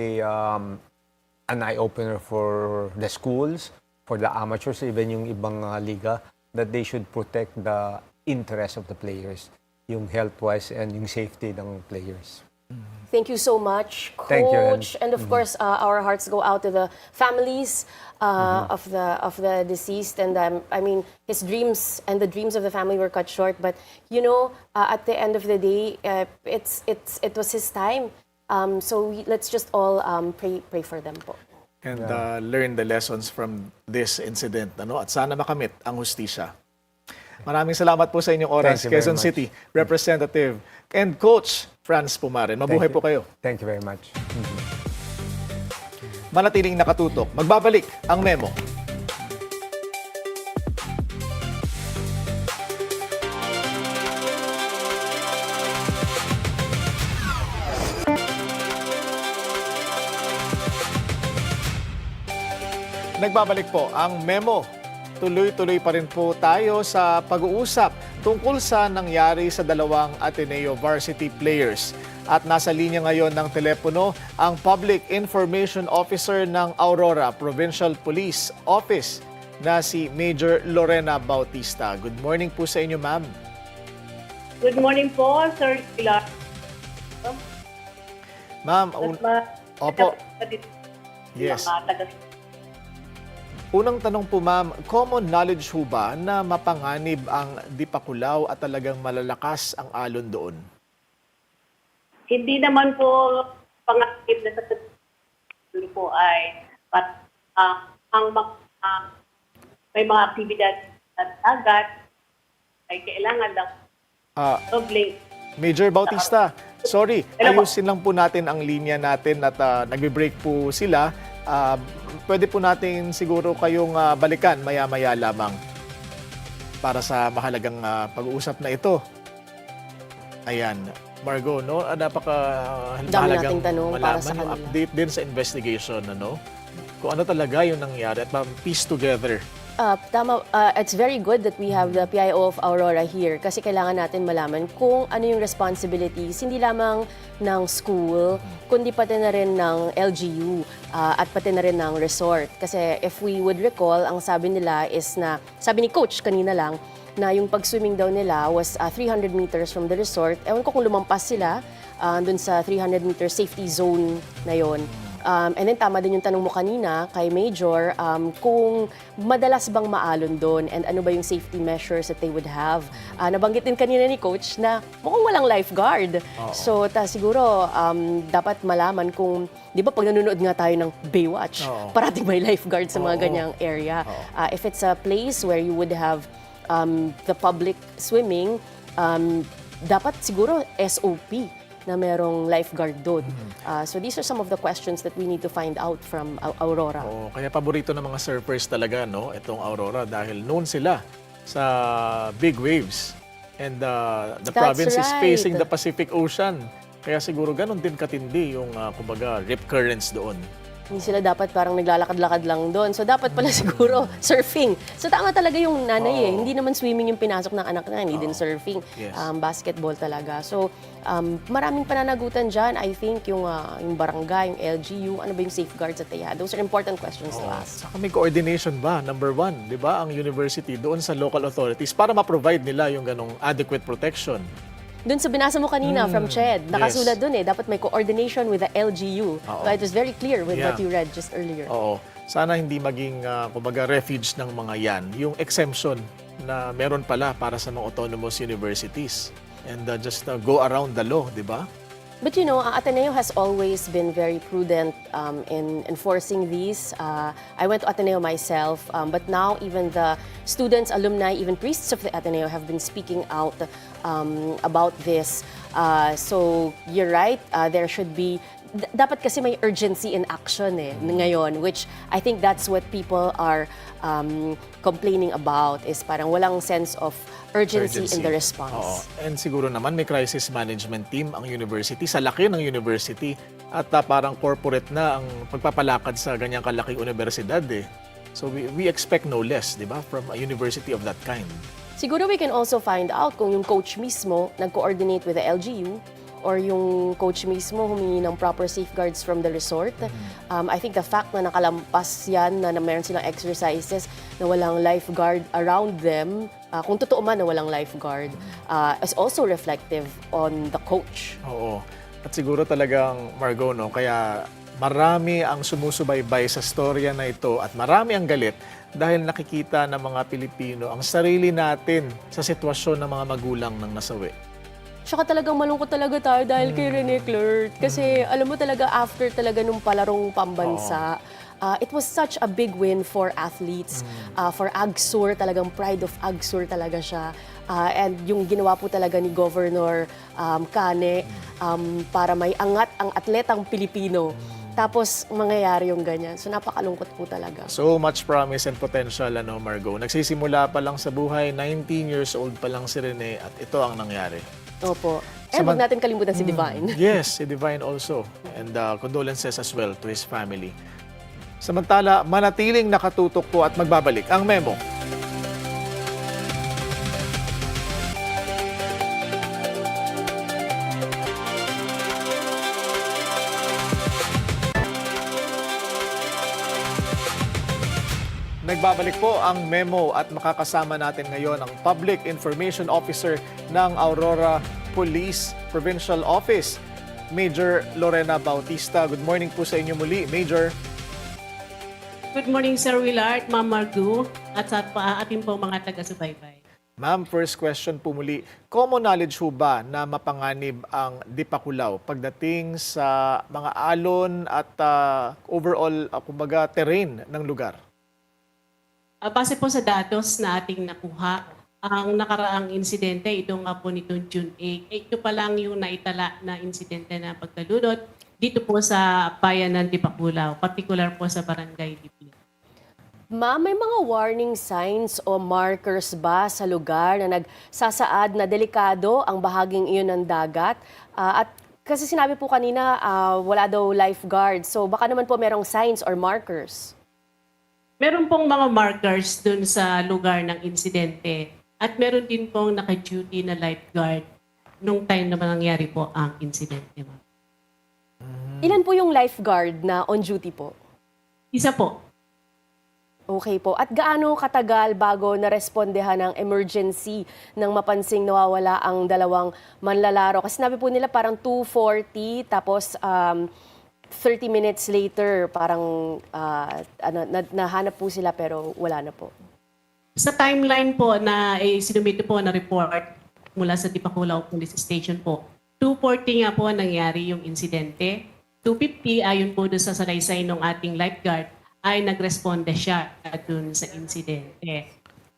S3: an eye-opener for the schools, for the amateurs, even yung ibang liga, that they should protect the interest of the players, yung health-wise and yung safety ng players.
S2: Thank you so much, Coach.
S3: Thank you,
S2: and of course, our hearts go out to the families of the deceased. And I mean, his dreams and the dreams of the family were cut short. But you know, at the end of the day, it was his time. So let's just all pray for them po.
S1: And learn the lessons from this incident. At sana makamit ang hustisya. Maraming salamat po sa inyong oras,
S3: Thank you very
S1: Quezon
S3: much.
S1: City Representative and Coach Franz Pumaren. Mabuhay po kayo.
S3: Thank you very much.
S1: Manatiling nakatutok. Magbabalik ang Memo. Nagbabalik po ang Memo. Tuloy-tuloy pa rin po tayo sa pag-uusap tungkol sa nangyari sa dalawang Ateneo varsity players. At nasa linya ngayon ng telepono ang Public Information Officer ng Aurora Provincial Police Office na si Major Lorena Bautista. Good morning po sa inyo, ma'am.
S4: Good morning po, Sir Willard.
S1: Ma'am, opo. Yes. Unang tanong po, ma'am, common knowledge ho ba na mapanganib ang Dipakulaw at talagang malalakas ang alon doon?
S4: Hindi naman po panganib na sa po ay may mga aktibidad at agad ay kailangan lang doubling.
S1: Major Bautista, sorry, ayusin lang po natin ang linya natin at nagbe-break po sila. Pwede po natin siguro kayong balikan maya-maya lamang para sa mahalagang pag-uusap na ito. Ayan, Margaux, no? Napaka-mahalagang malaman yung update din sa investigation, ano? Kung ano talaga yung nangyari at piece together.
S2: Tama, it's very good that we have the PIO of Aurora here kasi kailangan natin malaman kung ano yung responsibilities, hindi lamang ng school, kundi pati na rin ng LGU at pati na rin ng resort. Kasi if we would recall, ang sabi nila is na, sabi ni Coach kanina lang, na yung pag-swimming daw nila was 300 meters from the resort. Ewan ko kung lumampas sila dun sa 300 meter safety zone na yon. And then tama din yung tanong mo kanina kay Major, kung madalas bang maalon doon and ano ba yung safety measures that they would have. Nabanggit din kanina ni Coach na mukhang walang lifeguard. So siguro dapat malaman kung, di ba pag nanonood nga tayo ng Baywatch, parating may lifeguard sa mga ganyang area. If it's a place where you would have the public swimming, dapat siguro SOP na merong lifeguard doon. So these are some of the questions that we need to find out from Aurora.
S1: Kaya paborito ng mga surfers talaga, no, itong Aurora dahil known sila sa big waves. And the province is facing the Pacific Ocean. Kaya siguro ganun din katindi yung kumbaga rip currents doon.
S2: Hindi sila dapat parang naglalakad-lakad lang doon. So dapat pala siguro surfing. So tama talaga yung nanay Hindi naman swimming yung pinasok ng anak na, hindi din surfing.
S1: Yes.
S2: Basketball talaga. So maraming pananagutan dyan. I think yung barangay, yung LGU, ano ba yung safeguards that they had? Those are important questions to ask.
S1: Saka may coordination ba? Number one, di ba, ang university doon sa local authorities para ma-provide nila yung ganong adequate protection.
S2: Doon sa binasa mo kanina from CHED, nakasulat doon dapat may coordination with the LGU. So it was very clear with what you read just earlier.
S1: Sana hindi maging kumbaga refuge ng mga yan. Yung exemption na meron pala para sa mga autonomous universities. And just go around the law, di ba?
S2: But you know, Ateneo has always been very prudent in enforcing these. I went to Ateneo myself, but now even the students, alumni, even priests of the Ateneo have been speaking out about this. So you're right, there should be, dapat kasi may urgency in action ngayon, which I think that's what people are complaining about, is parang walang sense of urgency in the response.
S1: And siguro naman may crisis management team ang university, sa laki ng university, at parang corporate na ang pagpapalakad sa ganyang kalaking universidad So we expect no less, di ba, from a university of that kind.
S2: Siguro we can also find out kung yung coach mismo nag-coordinate with the LGU or yung coach mismo humingi ng proper safeguards from the resort. I think the fact na nakalampas yan, na meron silang exercises na walang lifeguard around them, kung totoo man na walang lifeguard, is also reflective on the coach.
S1: At siguro talagang, Margaux, no, kaya marami ang sumusubaybay sa storya na ito at marami ang galit dahil nakikita ng mga Pilipino ang sarili natin sa sitwasyon ng mga magulang ng nasawi.
S2: Tsaka talagang malungkot talaga tayo dahil kay Rene Clert. Kasi alam mo talaga, after talaga nung palarong pambansa, it was such a big win for athletes, for AgSur, talagang pride of AgSur talaga siya. And yung ginawa po talaga ni Governor Cane para may angat ang atletang Pilipino. Tapos mangyayari yung ganyan. So napakalungkot po talaga.
S1: So much promise and potential, Margaux. Nagsisimula pa lang sa buhay, 19 years old pa lang si Rene at ito ang nangyari.
S2: Opo. Eh, huwag natin kalimutan si Divine.
S1: Yes, si Divine also. And condolences as well to his family. Samantala, manatiling nakatutok po at magbabalik ang Memo. Nagbabalik po ang Memo at makakasama natin ngayon ang Public Information Officer ng Aurora Police Provincial Office, Major Lorena Bautista. Good morning po sa inyo muli, Major.
S5: Good morning, Sir Willard, Ma'am Margaux, at sa ating po mga taga-subaybay.
S1: Ma'am, first question po muli. Common knowledge ho ba na mapanganib ang dipakulaw pagdating sa mga alon at overall, kumbaga, terrain ng lugar?
S5: Base po sa datos na ating nakuha, ang nakaraang insidente, ito nga po nitong June 8, ito pa lang yung naitala na insidente na pagkalunod dito po sa bayan ng Dipakulaw, particular po sa Barangay Dipli.
S2: Ma'am, may mga warning signs o markers ba sa lugar na nagsasaad na delikado ang bahaging iyon ng dagat? At kasi sinabi po kanina, wala daw lifeguard. So baka naman po merong signs or markers.
S5: Meron pong mga markers dun sa lugar ng insidente at meron din pong naka-duty na lifeguard nung time na nangyari po ang insidente.
S2: Ilan po yung lifeguard na on duty po?
S5: Isa po.
S2: Okay po. At gaano katagal bago narespondehan ng emergency nang mapansing nawawala ang dalawang manlalaro? Kasi sinabi po nila parang 2:40 tapos 30 minutes later, parang nahanap po sila pero wala na po.
S5: Sa timeline po na sinumito po na report mula sa Dipakulaw Police Station po, 2:40 nga po nangyari yung insidente. 2:50 ayon po doon sa salaysay ng ating lifeguard ay nagresponde siya dun sa insidente.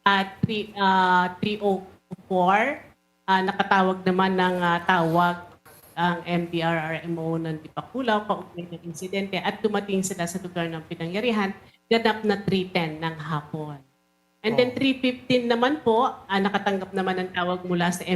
S5: At 3:04, nakatawag naman ng tawag ang MDRRMO ng Dipakulaw kaugnay ng insidente at dumating sila sa lugar ng pinangyarihan, ganap na 3:10 ng hapon. And then 3:15 naman po, nakatanggap naman ng tawag mula sa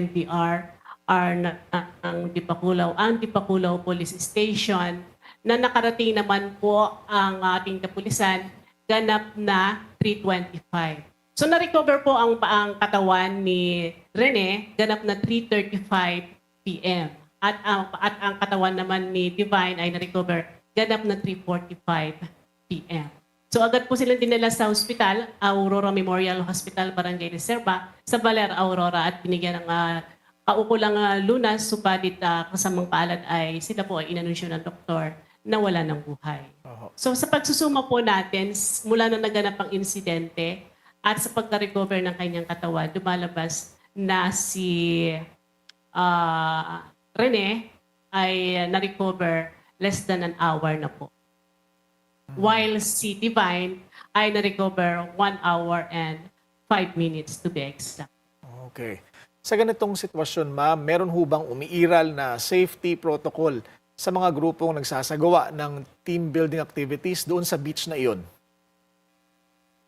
S5: ang Dipakulaw, ang Dipakulaw Police Station na nakarating naman po ang ating kapulisan, ganap na 3:25. So na-recover po ang katawan ni Rene, ganap na 3:35 p.m. At ang katawan naman ni Divine ay na-recover ganap na 3:45 p.m. So agad po silang dinala sa hospital, Aurora Memorial Hospital, Barangay Reserva, sa Baler, Aurora at binigyan ng kaukulang lunas, subalit kasamang palad ay sila po ay inanunsyo ng doktor na wala ng buhay. So sa pagsusuma po natin, mula na naganap ang insidente at sa pagka-recover ng kanyang katawan, lumalabas na si Rene ay na-recover less than an hour na po. While si Divine ay na-recover 1 hour and 5 minutes to be exact.
S1: Okay. Sa ganitong sitwasyon, ma'am, meron ho bang umiiral na safety protocol sa mga grupong nagsasagawa ng team building activities doon sa beach na iyon?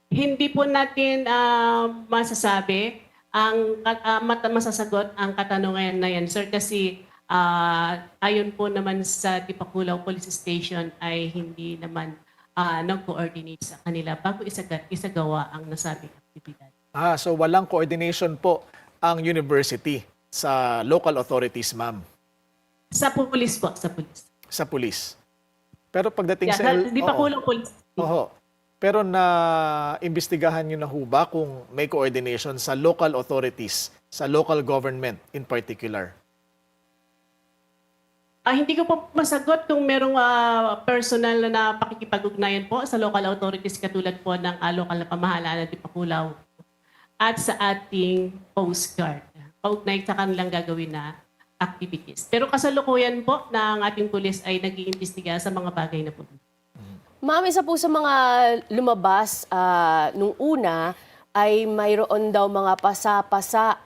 S5: Hindi po natin masasabi ang masasagot ang katanungan na yan, sir, kasi ayon po naman sa Dipakulaw Police Station ay hindi naman nag-coordinate sa kanila bago isagawa ang nasabing aktibidad.
S1: So walang coordination po ang university sa local authorities, ma'am?
S5: Sa police po, sa police.
S1: Sa police. Pero pagdating
S5: Dipakulaw Police.
S1: Oho. Pero na-imbestigahan nyo na ho ba kung may coordination sa local authorities, sa local government in particular?
S5: Hindi ko po masagot kung merong personal na pakikipag-ugnayan po sa local authorities katulad po ng local na pamahalaan ng Dipakulaw at sa ating Coast Guard. Paugnay sa kanilang gagawin na activities. Pero kasalukuyan po ng ating pulis ay nag-iimbestiga sa mga bagay na po.
S2: Ma'am, isa po sa mga lumabas nung una ay mayroon daw mga pasa-pasa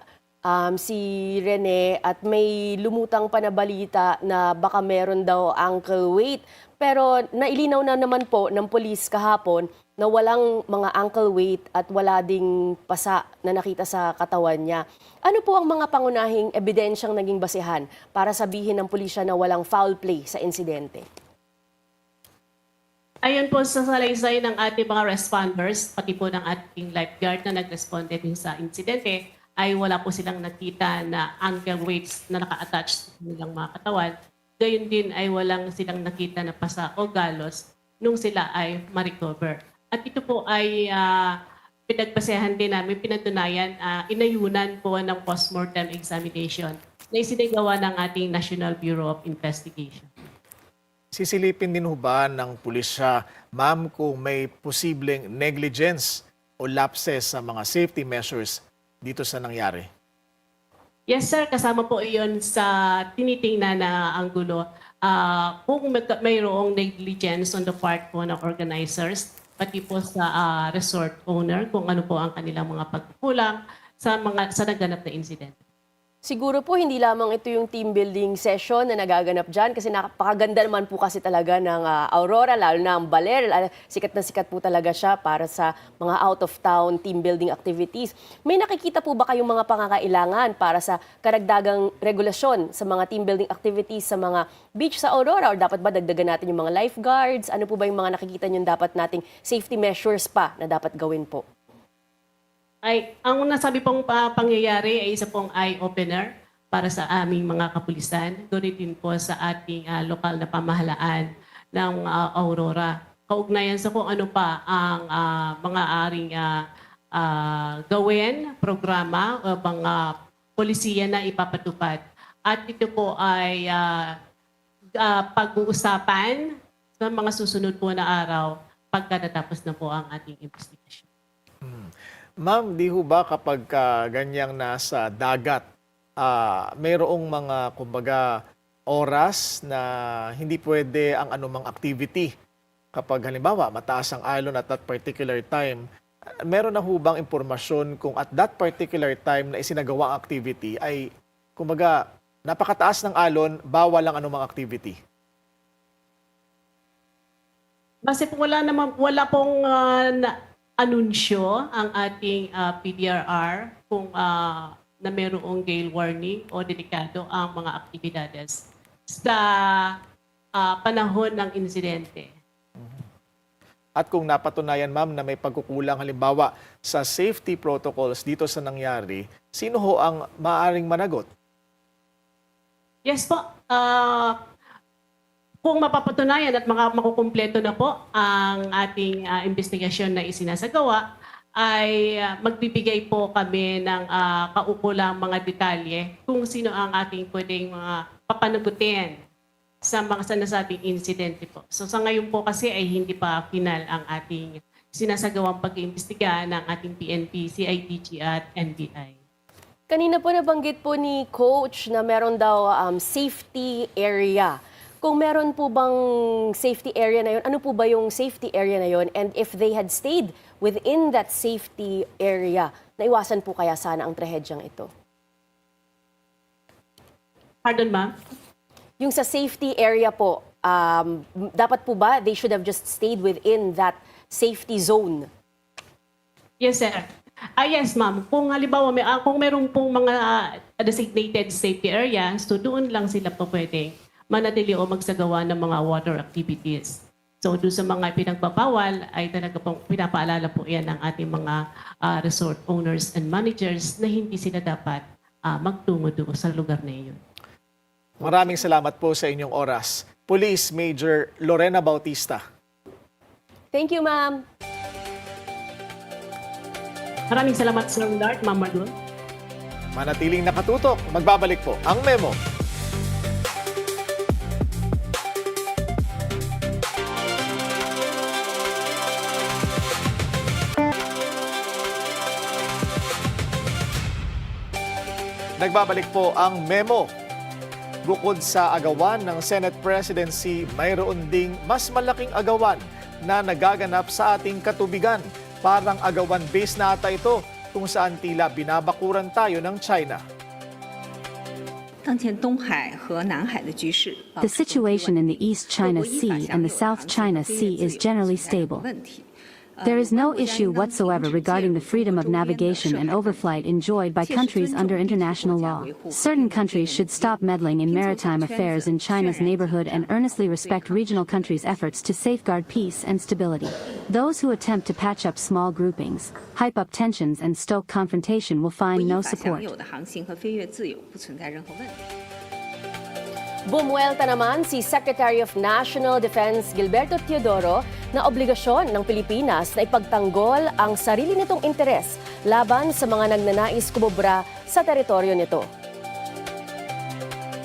S2: si Rene at may lumutang pa na balita na baka meron daw ankle weight. Pero nailinaw na naman po ng polis kahapon na walang mga ankle weight at wala ding pasa na nakita sa katawan niya. Ano po ang mga pangunahing ebidensyang naging basehan para sabihin ng pulisya na walang foul play sa insidente?
S5: Ayon po sa salaysay ng ating mga responders, pati po ng ating lifeguard na nag-responde din sa insidente, ay wala po silang nakita na ankle weights na naka-attach sa kanilang mga katawan. Gayun din ay walang silang nakita na pasa o galos nung sila ay ma-recover. At ito po ay pinagbasehan din namin, pinatunayan, inayunan po ng postmortem examination na isinagawa ng ating National Bureau of Investigation.
S1: Sisilipin din ho ba ng pulisya, ma'am, kung may posibleng negligence o lapses sa mga safety measures dito sa nangyari?
S5: Yes sir, kasama po iyon sa tinitingnan na anggulo. Kung mayroong negligence on the part po ng organizers, pati po sa resort owner, kung ano po ang kanilang mga pagkukulang sa naganap na incident.
S2: Siguro po hindi lamang ito yung team building session na nagaganap dyan kasi napakaganda naman po kasi talaga ng Aurora, lalo na ang Baler. Sikat na sikat po talaga siya para sa mga out-of-town team building activities. May nakikita po ba kayong mga pangangailangan para sa karagdagang regulasyon sa mga team building activities sa mga beach sa Aurora? Or dapat ba dagdagan natin yung mga lifeguards? Ano po ba yung mga nakikita nyo dapat nating safety measures pa na dapat gawin po?
S5: Ang nasabi pong pangyayari ay isa pong eye-opener para sa aming mga kapulisan. Doon din po sa ating lokal na pamahalaan ng Aurora. Kaugnayan sa kung ano pa ang mga aring gawin, programa o mga polisiya na ipapatupad. At ito po ay pag-uusapan sa mga susunod po na araw pagka natapos na po ang ating investigation.
S1: Ma'am, di ho ba kapag ganyang nasa dagat, mayroong mga, kumbaga, oras na hindi pwede ang anumang activity? Kapag halimbawa, mataas ang alon at that particular time, meron na ho bang impormasyon kung at that particular time na isinagawa ang activity ay, kumbaga, napakataas ng alon, bawal ang anumang activity?
S5: Base po wala pong anunsyo ang ating PDRR kung na mayroong gale warning o delikado ang mga aktibidades sa panahon ng insidente.
S1: At kung napatunayan, ma'am, na may pagkukulang halimbawa sa safety protocols dito sa nangyari, sino ho ang maaaring managot?
S5: Yes po. Kung mapapatunayan at makukumpleto na po ang ating investigasyon na isinasagawa, ay magbibigay po kami ng kaukulang mga detalye kung sino ang ating pwedeng mga papanagutin sa mga nasabing insidente po. So sa ngayon po kasi ay hindi pa final ang ating sinasagawang pag-iimbestiga ng ating PNP, CIDG at NBI.
S2: Kanina po nabanggit po ni Coach na meron daw safety area. Kung meron po bang safety area na yun, ano po ba yung safety area na yun? And if they had stayed within that safety area, naiwasan po kaya sana ang trahedyang ito?
S5: Pardon, ma'am?
S2: Yung sa safety area po, dapat po ba they should have just stayed within that safety zone?
S5: Yes, sir. Yes, ma'am. Kung halimbawa, kung meron pong mga designated safety area, so doon lang sila po pwedeng manatili o magsagawa ng mga water activities. So doon sa mga pinagbabawal ay talaga pong pinapaalala po yan ng ating mga resort owners and managers na hindi sila dapat magtungo doon sa lugar na iyon.
S1: Maraming salamat po sa inyong oras. Police Major Lorena Bautista.
S2: Thank you, ma'am.
S5: Maraming salamat, Sir Willard, Ma'am Margaux.
S1: Manatiling nakatutok. Magbabalik po ang Memo. Nagbabalik po ang Memo. Bukod sa agawan ng Senate Presidency, mayroon ding mas malaking agawan na nagaganap sa ating katubigan. Parang agawan-based na ata ito kung saan tila binabakuran tayo ng China.
S6: The situation in the East China Sea and the South China Sea is generally stable. There is no issue whatsoever regarding the freedom of navigation and overflight enjoyed by countries under international law. Certain countries should stop meddling in maritime affairs in China's neighborhood and earnestly respect regional countries' efforts to safeguard peace and stability. Those who attempt to patch up small groupings, hype up tensions and stoke confrontation will find no support.
S2: Bumuelta naman si Secretary of National Defense Gilberto Teodoro na obligasyon ng Pilipinas na ipagtanggol ang sarili nitong interes laban sa mga nagnanais kumubra sa teritoryo nito.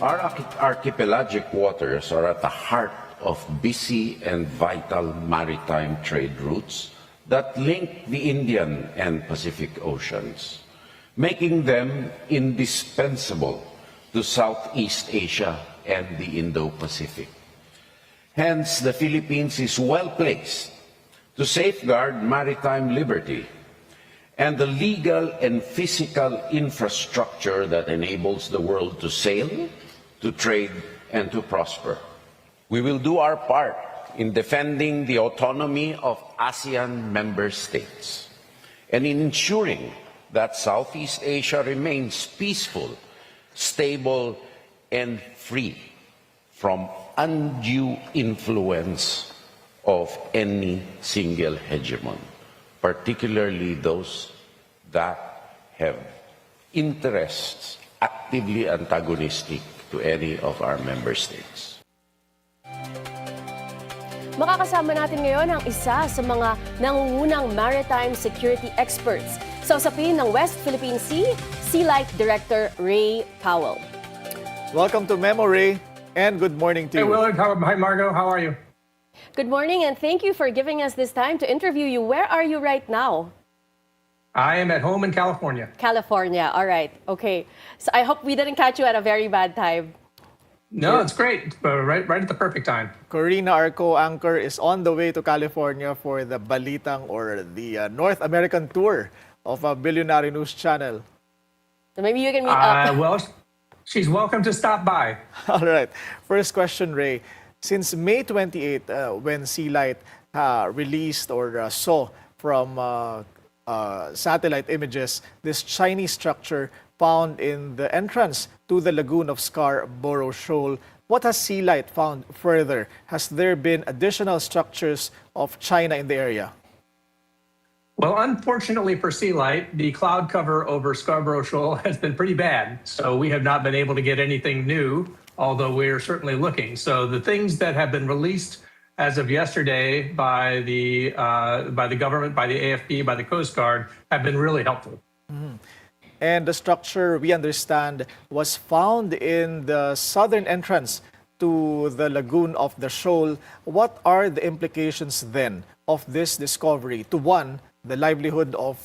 S7: Our archipelagic waters are at the heart of busy and vital maritime trade routes that link the Indian and Pacific Oceans, making them indispensable to Southeast Asia and the Indo-Pacific. Hence, the Philippines is well placed to safeguard maritime liberty and the legal and physical infrastructure that enables the world to sail, to trade, and to prosper. We will do our part in defending the autonomy of ASEAN member states and in ensuring that Southeast Asia remains peaceful, stable, and free from undue influence of any single hegemon, particularly those that have interests actively antagonistic to any of our member states.
S2: Makakasama natin ngayon ang isa sa mga nangungunang maritime security experts sa usapin ng West Philippine Sea, SeaLight Director Ray Powell.
S1: Welcome to Memo, Ray, and good morning to you.
S8: Hey, Willard. Hi, Margaux. How are you?
S2: Good morning and thank you for giving us this time to interview you. Where are you right now?
S8: I am at home in California.
S2: California, all right, okay. So I hope we didn't catch you at a very bad time.
S8: No, it's great. Right at the perfect time.
S1: Corina, our co-anchor, is on the way to California for the Balitang or the North American tour of Bilyonaryo News Channel.
S2: So maybe you can meet up.
S8: Well, she's welcome to stop by.
S1: All right. First question, Ray. Since May 28, when SeaLight released or saw from satellite images this Chinese structure found in the entrance to the lagoon of Scarborough Shoal, what has SeaLight found further? Has there been additional structures of China in the area?
S8: Well, unfortunately for SeaLight, the cloud cover over Scarborough Shoal has been pretty bad. So we have not been able to get anything new, although we're certainly looking. So the things that have been released as of yesterday by the government, by the AFP, by the Coast Guard, have been really helpful.
S1: Mm-hmm. And the structure, we understand, was found in the southern entrance to the lagoon of the shoal. What are the implications then of this discovery to, one, the livelihood of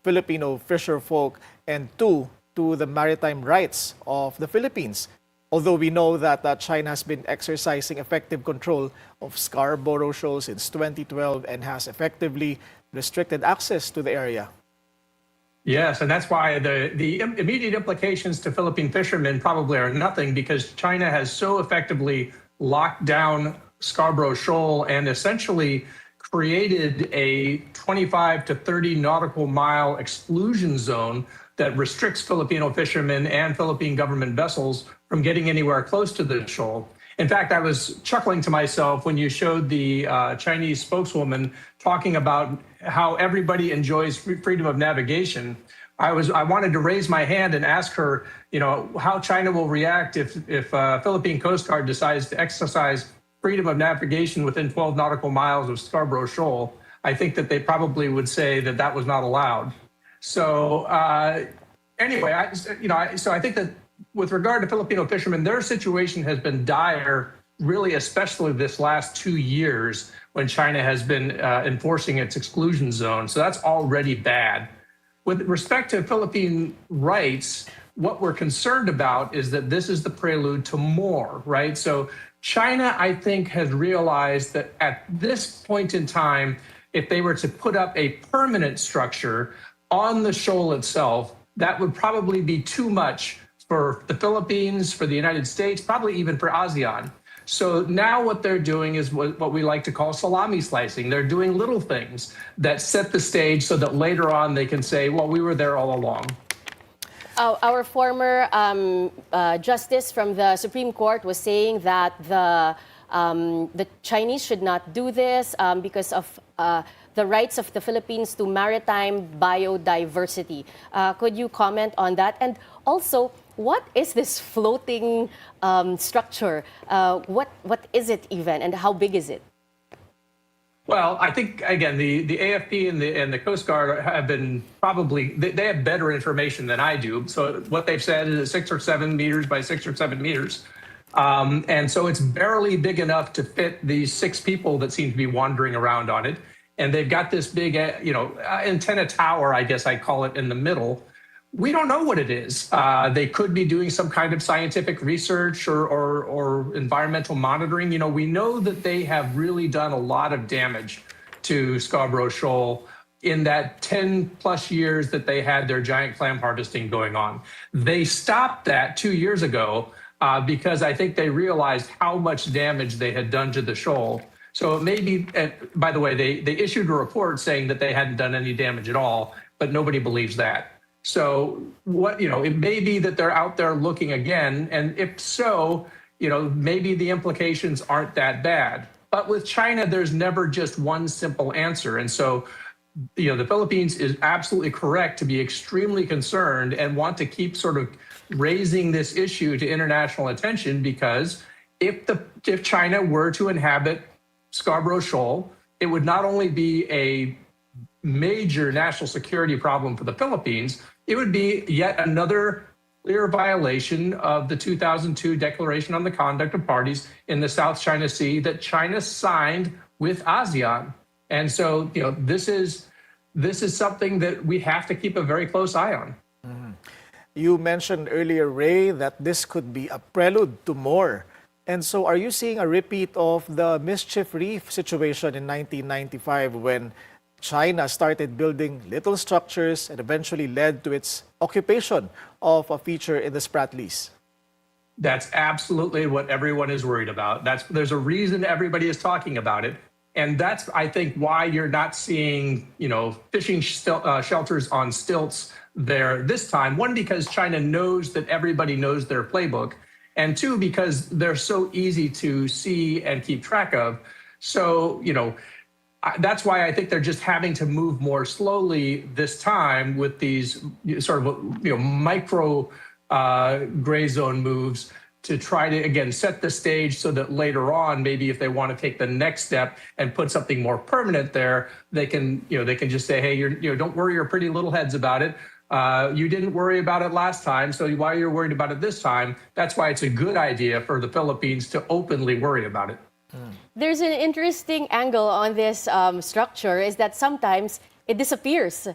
S1: Filipino fisherfolk, and two, to the maritime rights of the Philippines? Although we know that China has been exercising effective control of Scarborough Shoal since 2012 and has effectively restricted access to the area.
S8: Yes, and that's why the immediate implications to Philippine fishermen probably are nothing, because China has so effectively locked down Scarborough Shoal and essentially created a 25 to 30 nautical mile exclusion zone that restricts Filipino fishermen and Philippine government vessels from getting anywhere close to the shoal. In fact, I was chuckling to myself when you showed the Chinese spokeswoman talking about how everybody enjoys freedom of navigation. I wanted to raise my hand and ask her, how China will react if Philippine Coast Guard decides to exercise freedom of navigation within 12 nautical miles of Scarborough Shoal. I think that they probably would say that that was not allowed. So anyway, so I think that with regard to Filipino fishermen, their situation has been dire, really, especially this last 2 years when China has been enforcing its exclusion zone. So that's already bad. With respect to Philippine rights, what we're concerned about is that this is the prelude to more, right? So China, I think, has realized that at this point in time, if they were to put up a permanent structure on the shoal itself, that would probably be too much for the Philippines, for the United States, probably even for ASEAN. So now what they're doing is what we like to call salami slicing. They're doing little things that set the stage so that later on they can say, well, we were there all along.
S2: Our former justice from the Supreme Court was saying that the Chinese should not do this because of the rights of the Philippines to maritime biodiversity. Could you comment on that? And also, what is this floating structure? What is it even, and how big is it?
S8: Well, I think, again, the AFP and the Coast Guard have been they have better information than I do. So what they've said is 6 or 7 meters by 6 or 7 meters. And so it's barely big enough to fit these 6 people that seem to be wandering around on it. And they've got this big, antenna tower, I guess I call it, in the middle. We don't know what it is. They could be doing some kind of scientific research or environmental monitoring. We know that they have really done a lot of damage to Scarborough Shoal in that 10 plus years that they had their giant clam harvesting going on. They stopped that 2 years ago because I think they realized how much damage they had done to the shoal. So it may be, by the way, they issued a report saying that they hadn't done any damage at all, but nobody believes that. So it may be that they're out there looking again. And if so, maybe the implications aren't that bad. But with China, there's never just one simple answer. And so, the Philippines is absolutely correct to be extremely concerned and want to keep sort of raising this issue to international attention, because if China were to inhabit Scarborough Shoal, it would not only be a major national security problem for the Philippines, it would be yet another clear violation of the 2002 Declaration on the Conduct of Parties in the South China Sea that China signed with ASEAN. And so, this is something that we have to keep a very close eye on.
S1: Mm-hmm. You mentioned earlier, Ray, that this could be a prelude to more. And so are you seeing a repeat of the Mischief Reef situation in 1995 when China started building little structures and eventually led to its occupation of a feature in the Spratlys?
S8: That's absolutely what everyone is worried about. There's a reason everybody is talking about it. And that's, I think, why you're not seeing, fishing shelters on stilts there this time. One, because China knows that everybody knows their playbook. And two, because they're so easy to see and keep track of. So, that's why I think they're just having to move more slowly this time with these sort of, micro gray zone moves to try to, again, set the stage so that later on, maybe if they want to take the next step and put something more permanent there, they can just say, hey, don't worry your pretty little heads about it. You didn't worry about it last time, so why you're worried about it this time? That's why it's a good idea for the Philippines to openly worry about it.
S2: There's an interesting angle on this structure, is that sometimes it disappears.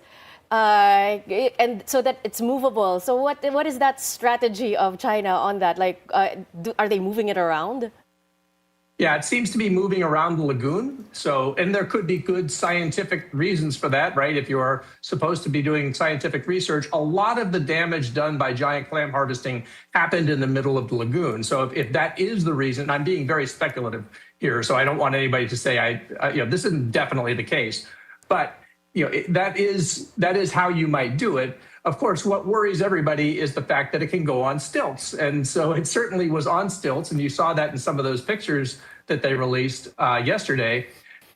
S2: And so that it's movable. So what is that strategy of China on that? Like, are they moving it around?
S8: Yeah, it seems to be moving around the lagoon. So, and there could be good scientific reasons for that, right? If you're supposed to be doing scientific research, a lot of the damage done by giant clam harvesting happened in the middle of the lagoon. So if that is the reason, I'm being very speculative here, so I don't want anybody to say this isn't definitely the case, but that is how you might do it. Of course, what worries everybody is the fact that it can go on stilts. And so it certainly was on stilts, and you saw that in some of those pictures that they released yesterday.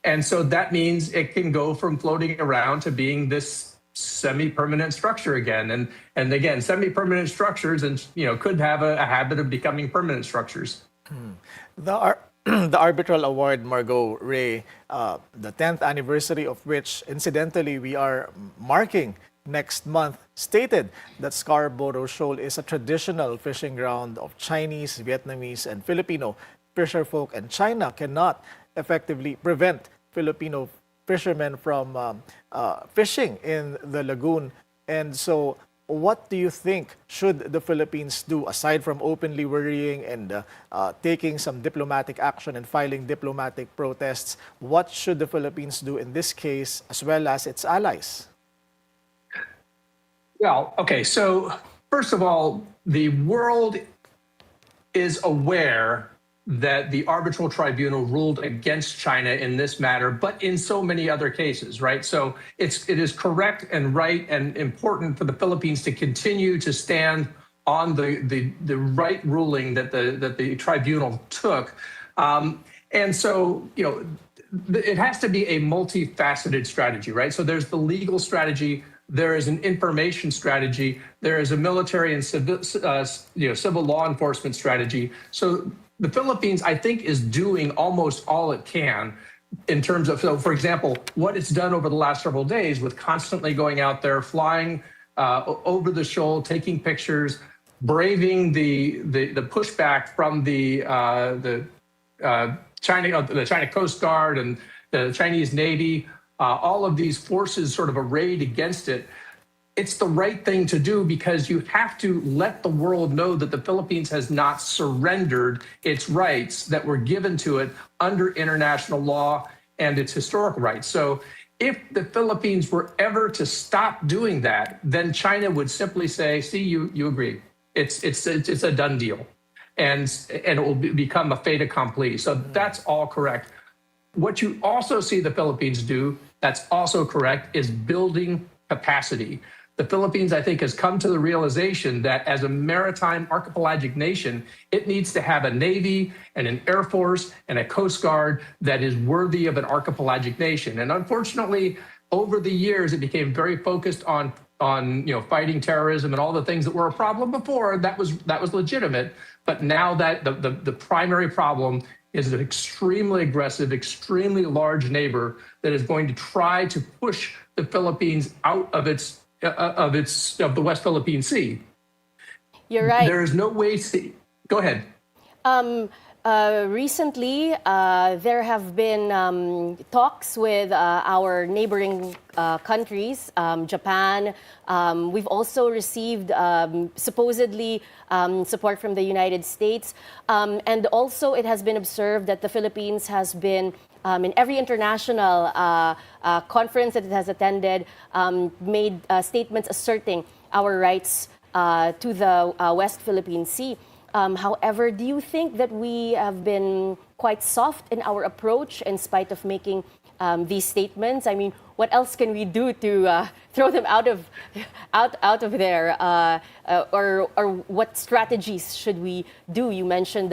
S8: And so that means it can go from floating around to being this semi-permanent structure again. And again, semi-permanent structures could have a habit of becoming permanent structures.
S1: The Arbitral Award, Margaux, Ray, the 10th anniversary of which, incidentally, we are marking next month, stated that Scarborough Shoal is a traditional fishing ground of Chinese, Vietnamese, and Filipino fisherfolk, and China cannot effectively prevent Filipino fishermen from fishing in the lagoon. And so, what do you think should the Philippines do, aside from openly worrying and taking some diplomatic action and filing diplomatic protests? What should the Philippines do in this case, as well as its allies?
S8: Well, okay, so first of all, the world is aware that the arbitral tribunal ruled against China in this matter, but in so many other cases, right? So it is correct and right and important for the Philippines to continue to stand on the right ruling that the tribunal took. And so, you know, it has to be a multifaceted strategy, right? So there's the legal strategy, there is an information strategy, there is a military and civil law enforcement strategy. So the Philippines, I think, is doing almost all it can in terms of, so for example, what it's done over the last several days with constantly going out there, flying over the shoal, taking pictures, braving the pushback from the China Coast Guard and the Chinese Navy, all of these forces sort of arrayed against it. It's the right thing to do because you have to let the world know that the Philippines has not surrendered its rights that were given to it under international law and its historical rights. So if the Philippines were ever to stop doing that, then China would simply say, see, you agree. It's a done deal. And it will become a fait accompli. So that's all correct. What you also see the Philippines do, that's also correct, is building capacity. The Philippines, I think, has come to the realization that as a maritime archipelagic nation, it needs to have a Navy and an Air Force and a Coast Guard that is worthy of an archipelagic nation. And unfortunately, over the years, it became very focused on fighting terrorism and all the things that were a problem before. That was legitimate. But now that the primary problem is an extremely aggressive, extremely large neighbor that is going to try to push the Philippines out of the West Philippine Sea.
S2: You're right.
S8: There is no way to go ahead.
S2: Recently, there have been talks with our neighboring countries, Japan. We've also received supposedly support from the United States. And also it has been observed that the Philippines has been in every international conference that it has attended, made statements asserting our rights to the West Philippine Sea. However, do you think that we have been quite soft in our approach in spite of making these statements? I mean, what else can we do to throw them out of there? Or what strategies should we do? You mentioned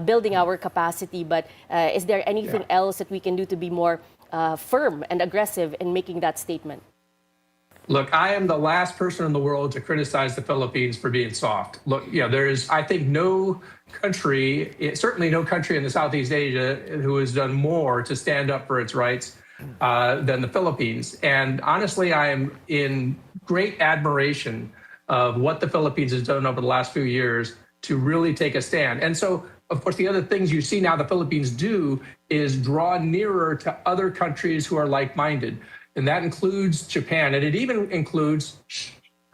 S2: building our capacity, but is there anything else that we can do to be more firm and aggressive in making that statement?
S8: Look, I am the last person in the world to criticize the Philippines for being soft. Look, there is, I think, no country, certainly no country in the Southeast Asia who has done more to stand up for its rights than the Philippines. And honestly, I am in great admiration of what the Philippines has done over the last few years to really take a stand. And so, of course, the other things you see now the Philippines do is draw nearer to other countries who are like-minded. And that includes Japan, and it even includes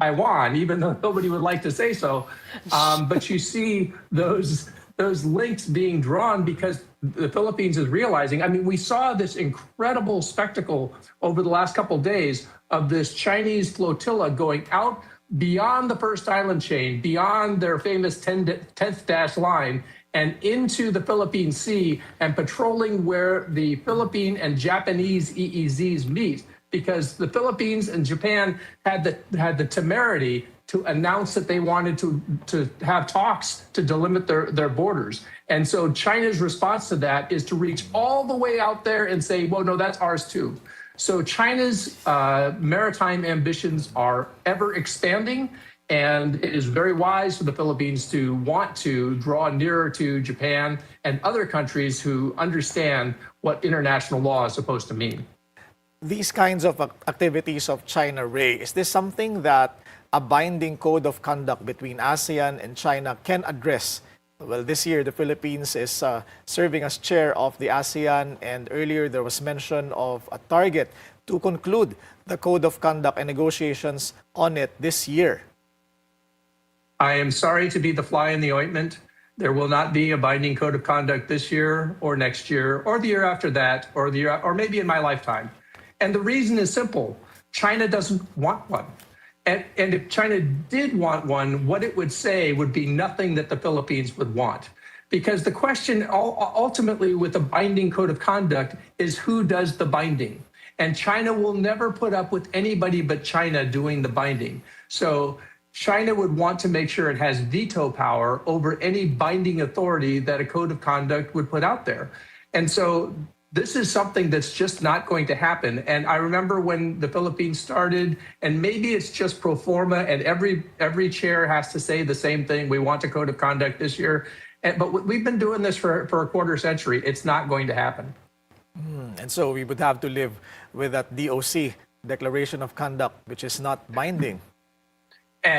S8: Taiwan, even though nobody would like to say so. But you see those links being drawn because the Philippines is realizing. I mean, we saw this incredible spectacle over the last couple of days of this Chinese flotilla going out beyond the first island chain, beyond their famous 10th dash line, and into the Philippine Sea and patrolling where the Philippine and Japanese EEZs meet, because the Philippines and Japan had the temerity to announce that they wanted to have talks to delimit their borders. And so China's response to that is to reach all the way out there and say, well, no, that's ours too. So China's maritime ambitions are ever expanding. And it is very wise for the Philippines to want to draw nearer to Japan and other countries who understand what international law is supposed to mean.
S1: These kinds of activities of China, Ray, is this something that a binding code of conduct between ASEAN and China can address? Well, this year, the Philippines is serving as chair of the ASEAN, and earlier there was mention of a target to conclude the code of conduct and negotiations on it this year.
S8: I am sorry to be the fly in the ointment. There will not be a binding code of conduct this year or next year or the year after that or maybe in my lifetime. And the reason is simple. China doesn't want one. And if China did want one, what it would say would be nothing that the Philippines would want. Because the question ultimately with the binding code of conduct is who does the binding. And China will never put up with anybody but China doing the binding. So China would want to make sure it has veto power over any binding authority that a code of conduct would put out there. And so this is something that's just not going to happen. And I remember when the Philippines started, and maybe it's just pro forma, and every chair has to say the same thing. We want a code of conduct this year. But we've been doing this for a quarter century. It's not going to happen.
S1: And so we would have to live with that DOC, Declaration of Conduct, which is not binding.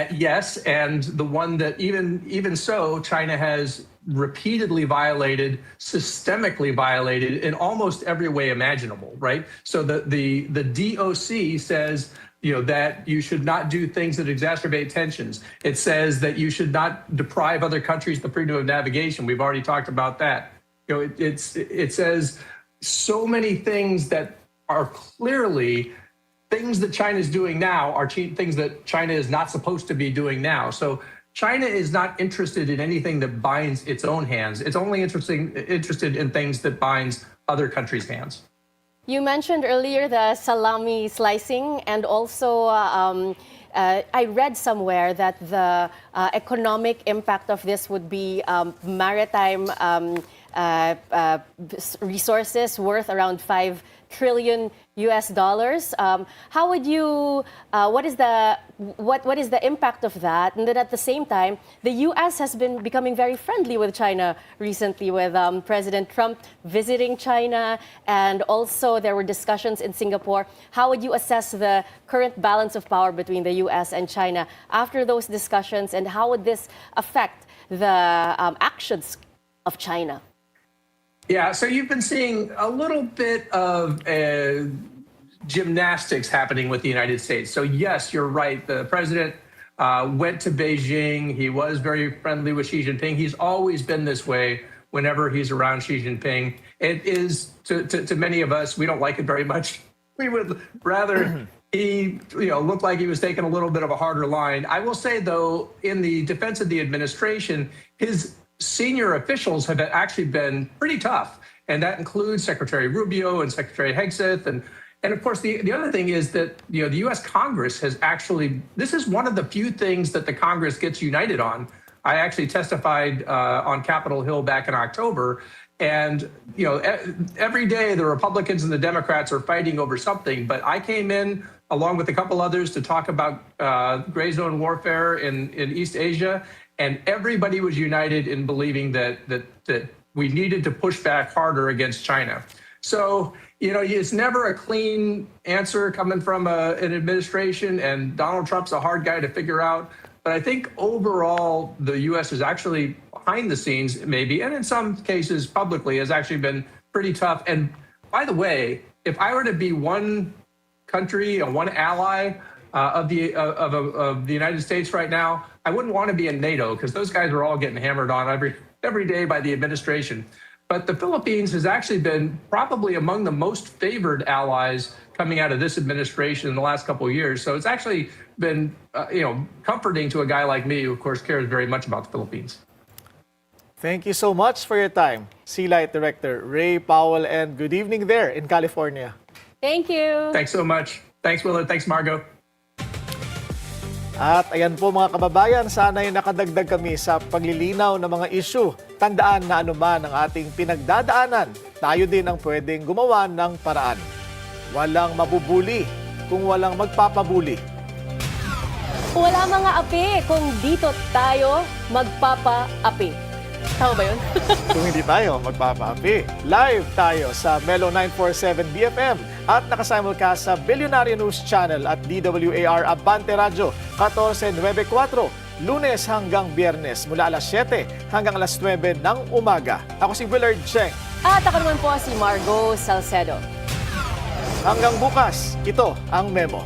S8: Yes, and the one that even so, China has repeatedly violated, systemically violated in almost every way imaginable, right? So the DOC says, that you should not do things that exacerbate tensions. It says that you should not deprive other countries the freedom of navigation. We've already talked about that. It says so many things that are clearly things that China is doing now are things that China is not supposed to be doing now. So China is not interested in anything that binds its own hands. It's only interested in things that binds other countries' hands.
S2: You mentioned earlier the salami slicing, and also I read somewhere that the economic impact of this would be maritime resources worth around $5 trillion. How would you? What is the impact of that? And then at the same time, the U.S. has been becoming very friendly with China recently, with President Trump visiting China, and also there were discussions in Singapore. How would you assess the current balance of power between the U.S. and China after those discussions, and how would this affect the actions of China?
S8: Yeah, so you've been seeing a little bit of gymnastics happening with the United States. So yes, you're right. The president went to Beijing. He was very friendly with Xi Jinping. He's always been this way whenever he's around Xi Jinping. It is, to many of us, we don't like it very much. We would rather he looked like he was taking a little bit of a harder line. I will say, though, in the defense of the administration, his senior officials have actually been pretty tough, and that includes Secretary Rubio and Secretary Hegseth. And of course, the other thing is that the U.S. Congress has actually, this is one of the few things that the Congress gets united on. I actually testified on Capitol Hill back in October, and every day the Republicans and the Democrats are fighting over something. But I came in along with a couple others to talk about gray zone warfare in East Asia. And everybody was united in believing that we needed to push back harder against China. So, it's never a clean answer coming from an administration, and Donald Trump's a hard guy to figure out. But I think overall, the U.S. is actually behind the scenes, maybe, and in some cases publicly, has actually been pretty tough. And by the way, if I were to be one country or one ally of the United States right now, I wouldn't want to be in NATO, because those guys are all getting hammered on every day by the administration. But the Philippines has actually been probably among the most favored allies coming out of this administration in the last couple of years. So it's actually been comforting to a guy like me, who of course cares very much about the Philippines.
S1: Thank you so much for your time, SeaLight Director Ray Powell, and good evening there in California.
S2: Thank you.
S8: Thanks so much. Thanks, Willard. Thanks, Margaux.
S1: At ayan po mga kababayan, sana'y nakadagdag kami sa paglilinaw ng mga issue. Tandaan na anuman ang ating pinagdadaanan, tayo din ang pwedeng gumawa ng paraan. Walang mabubuli kung walang magpapabuli.
S2: Wala mga api kung dito tayo magpapa-api. Tama ba yun?
S1: Kung hindi tayo magpapaapi. Live tayo sa Melo 947 BFM at nakasimulcast sa Bilyonaryo News Channel at DWAR Abante Radio 1494, Lunes hanggang Biyernes mula alas 7 hanggang alas 9 ng umaga. Ako si Willard Cheng.
S2: At ako naman po si Margaux Salcedo.
S1: Hanggang bukas, ito ang Memo.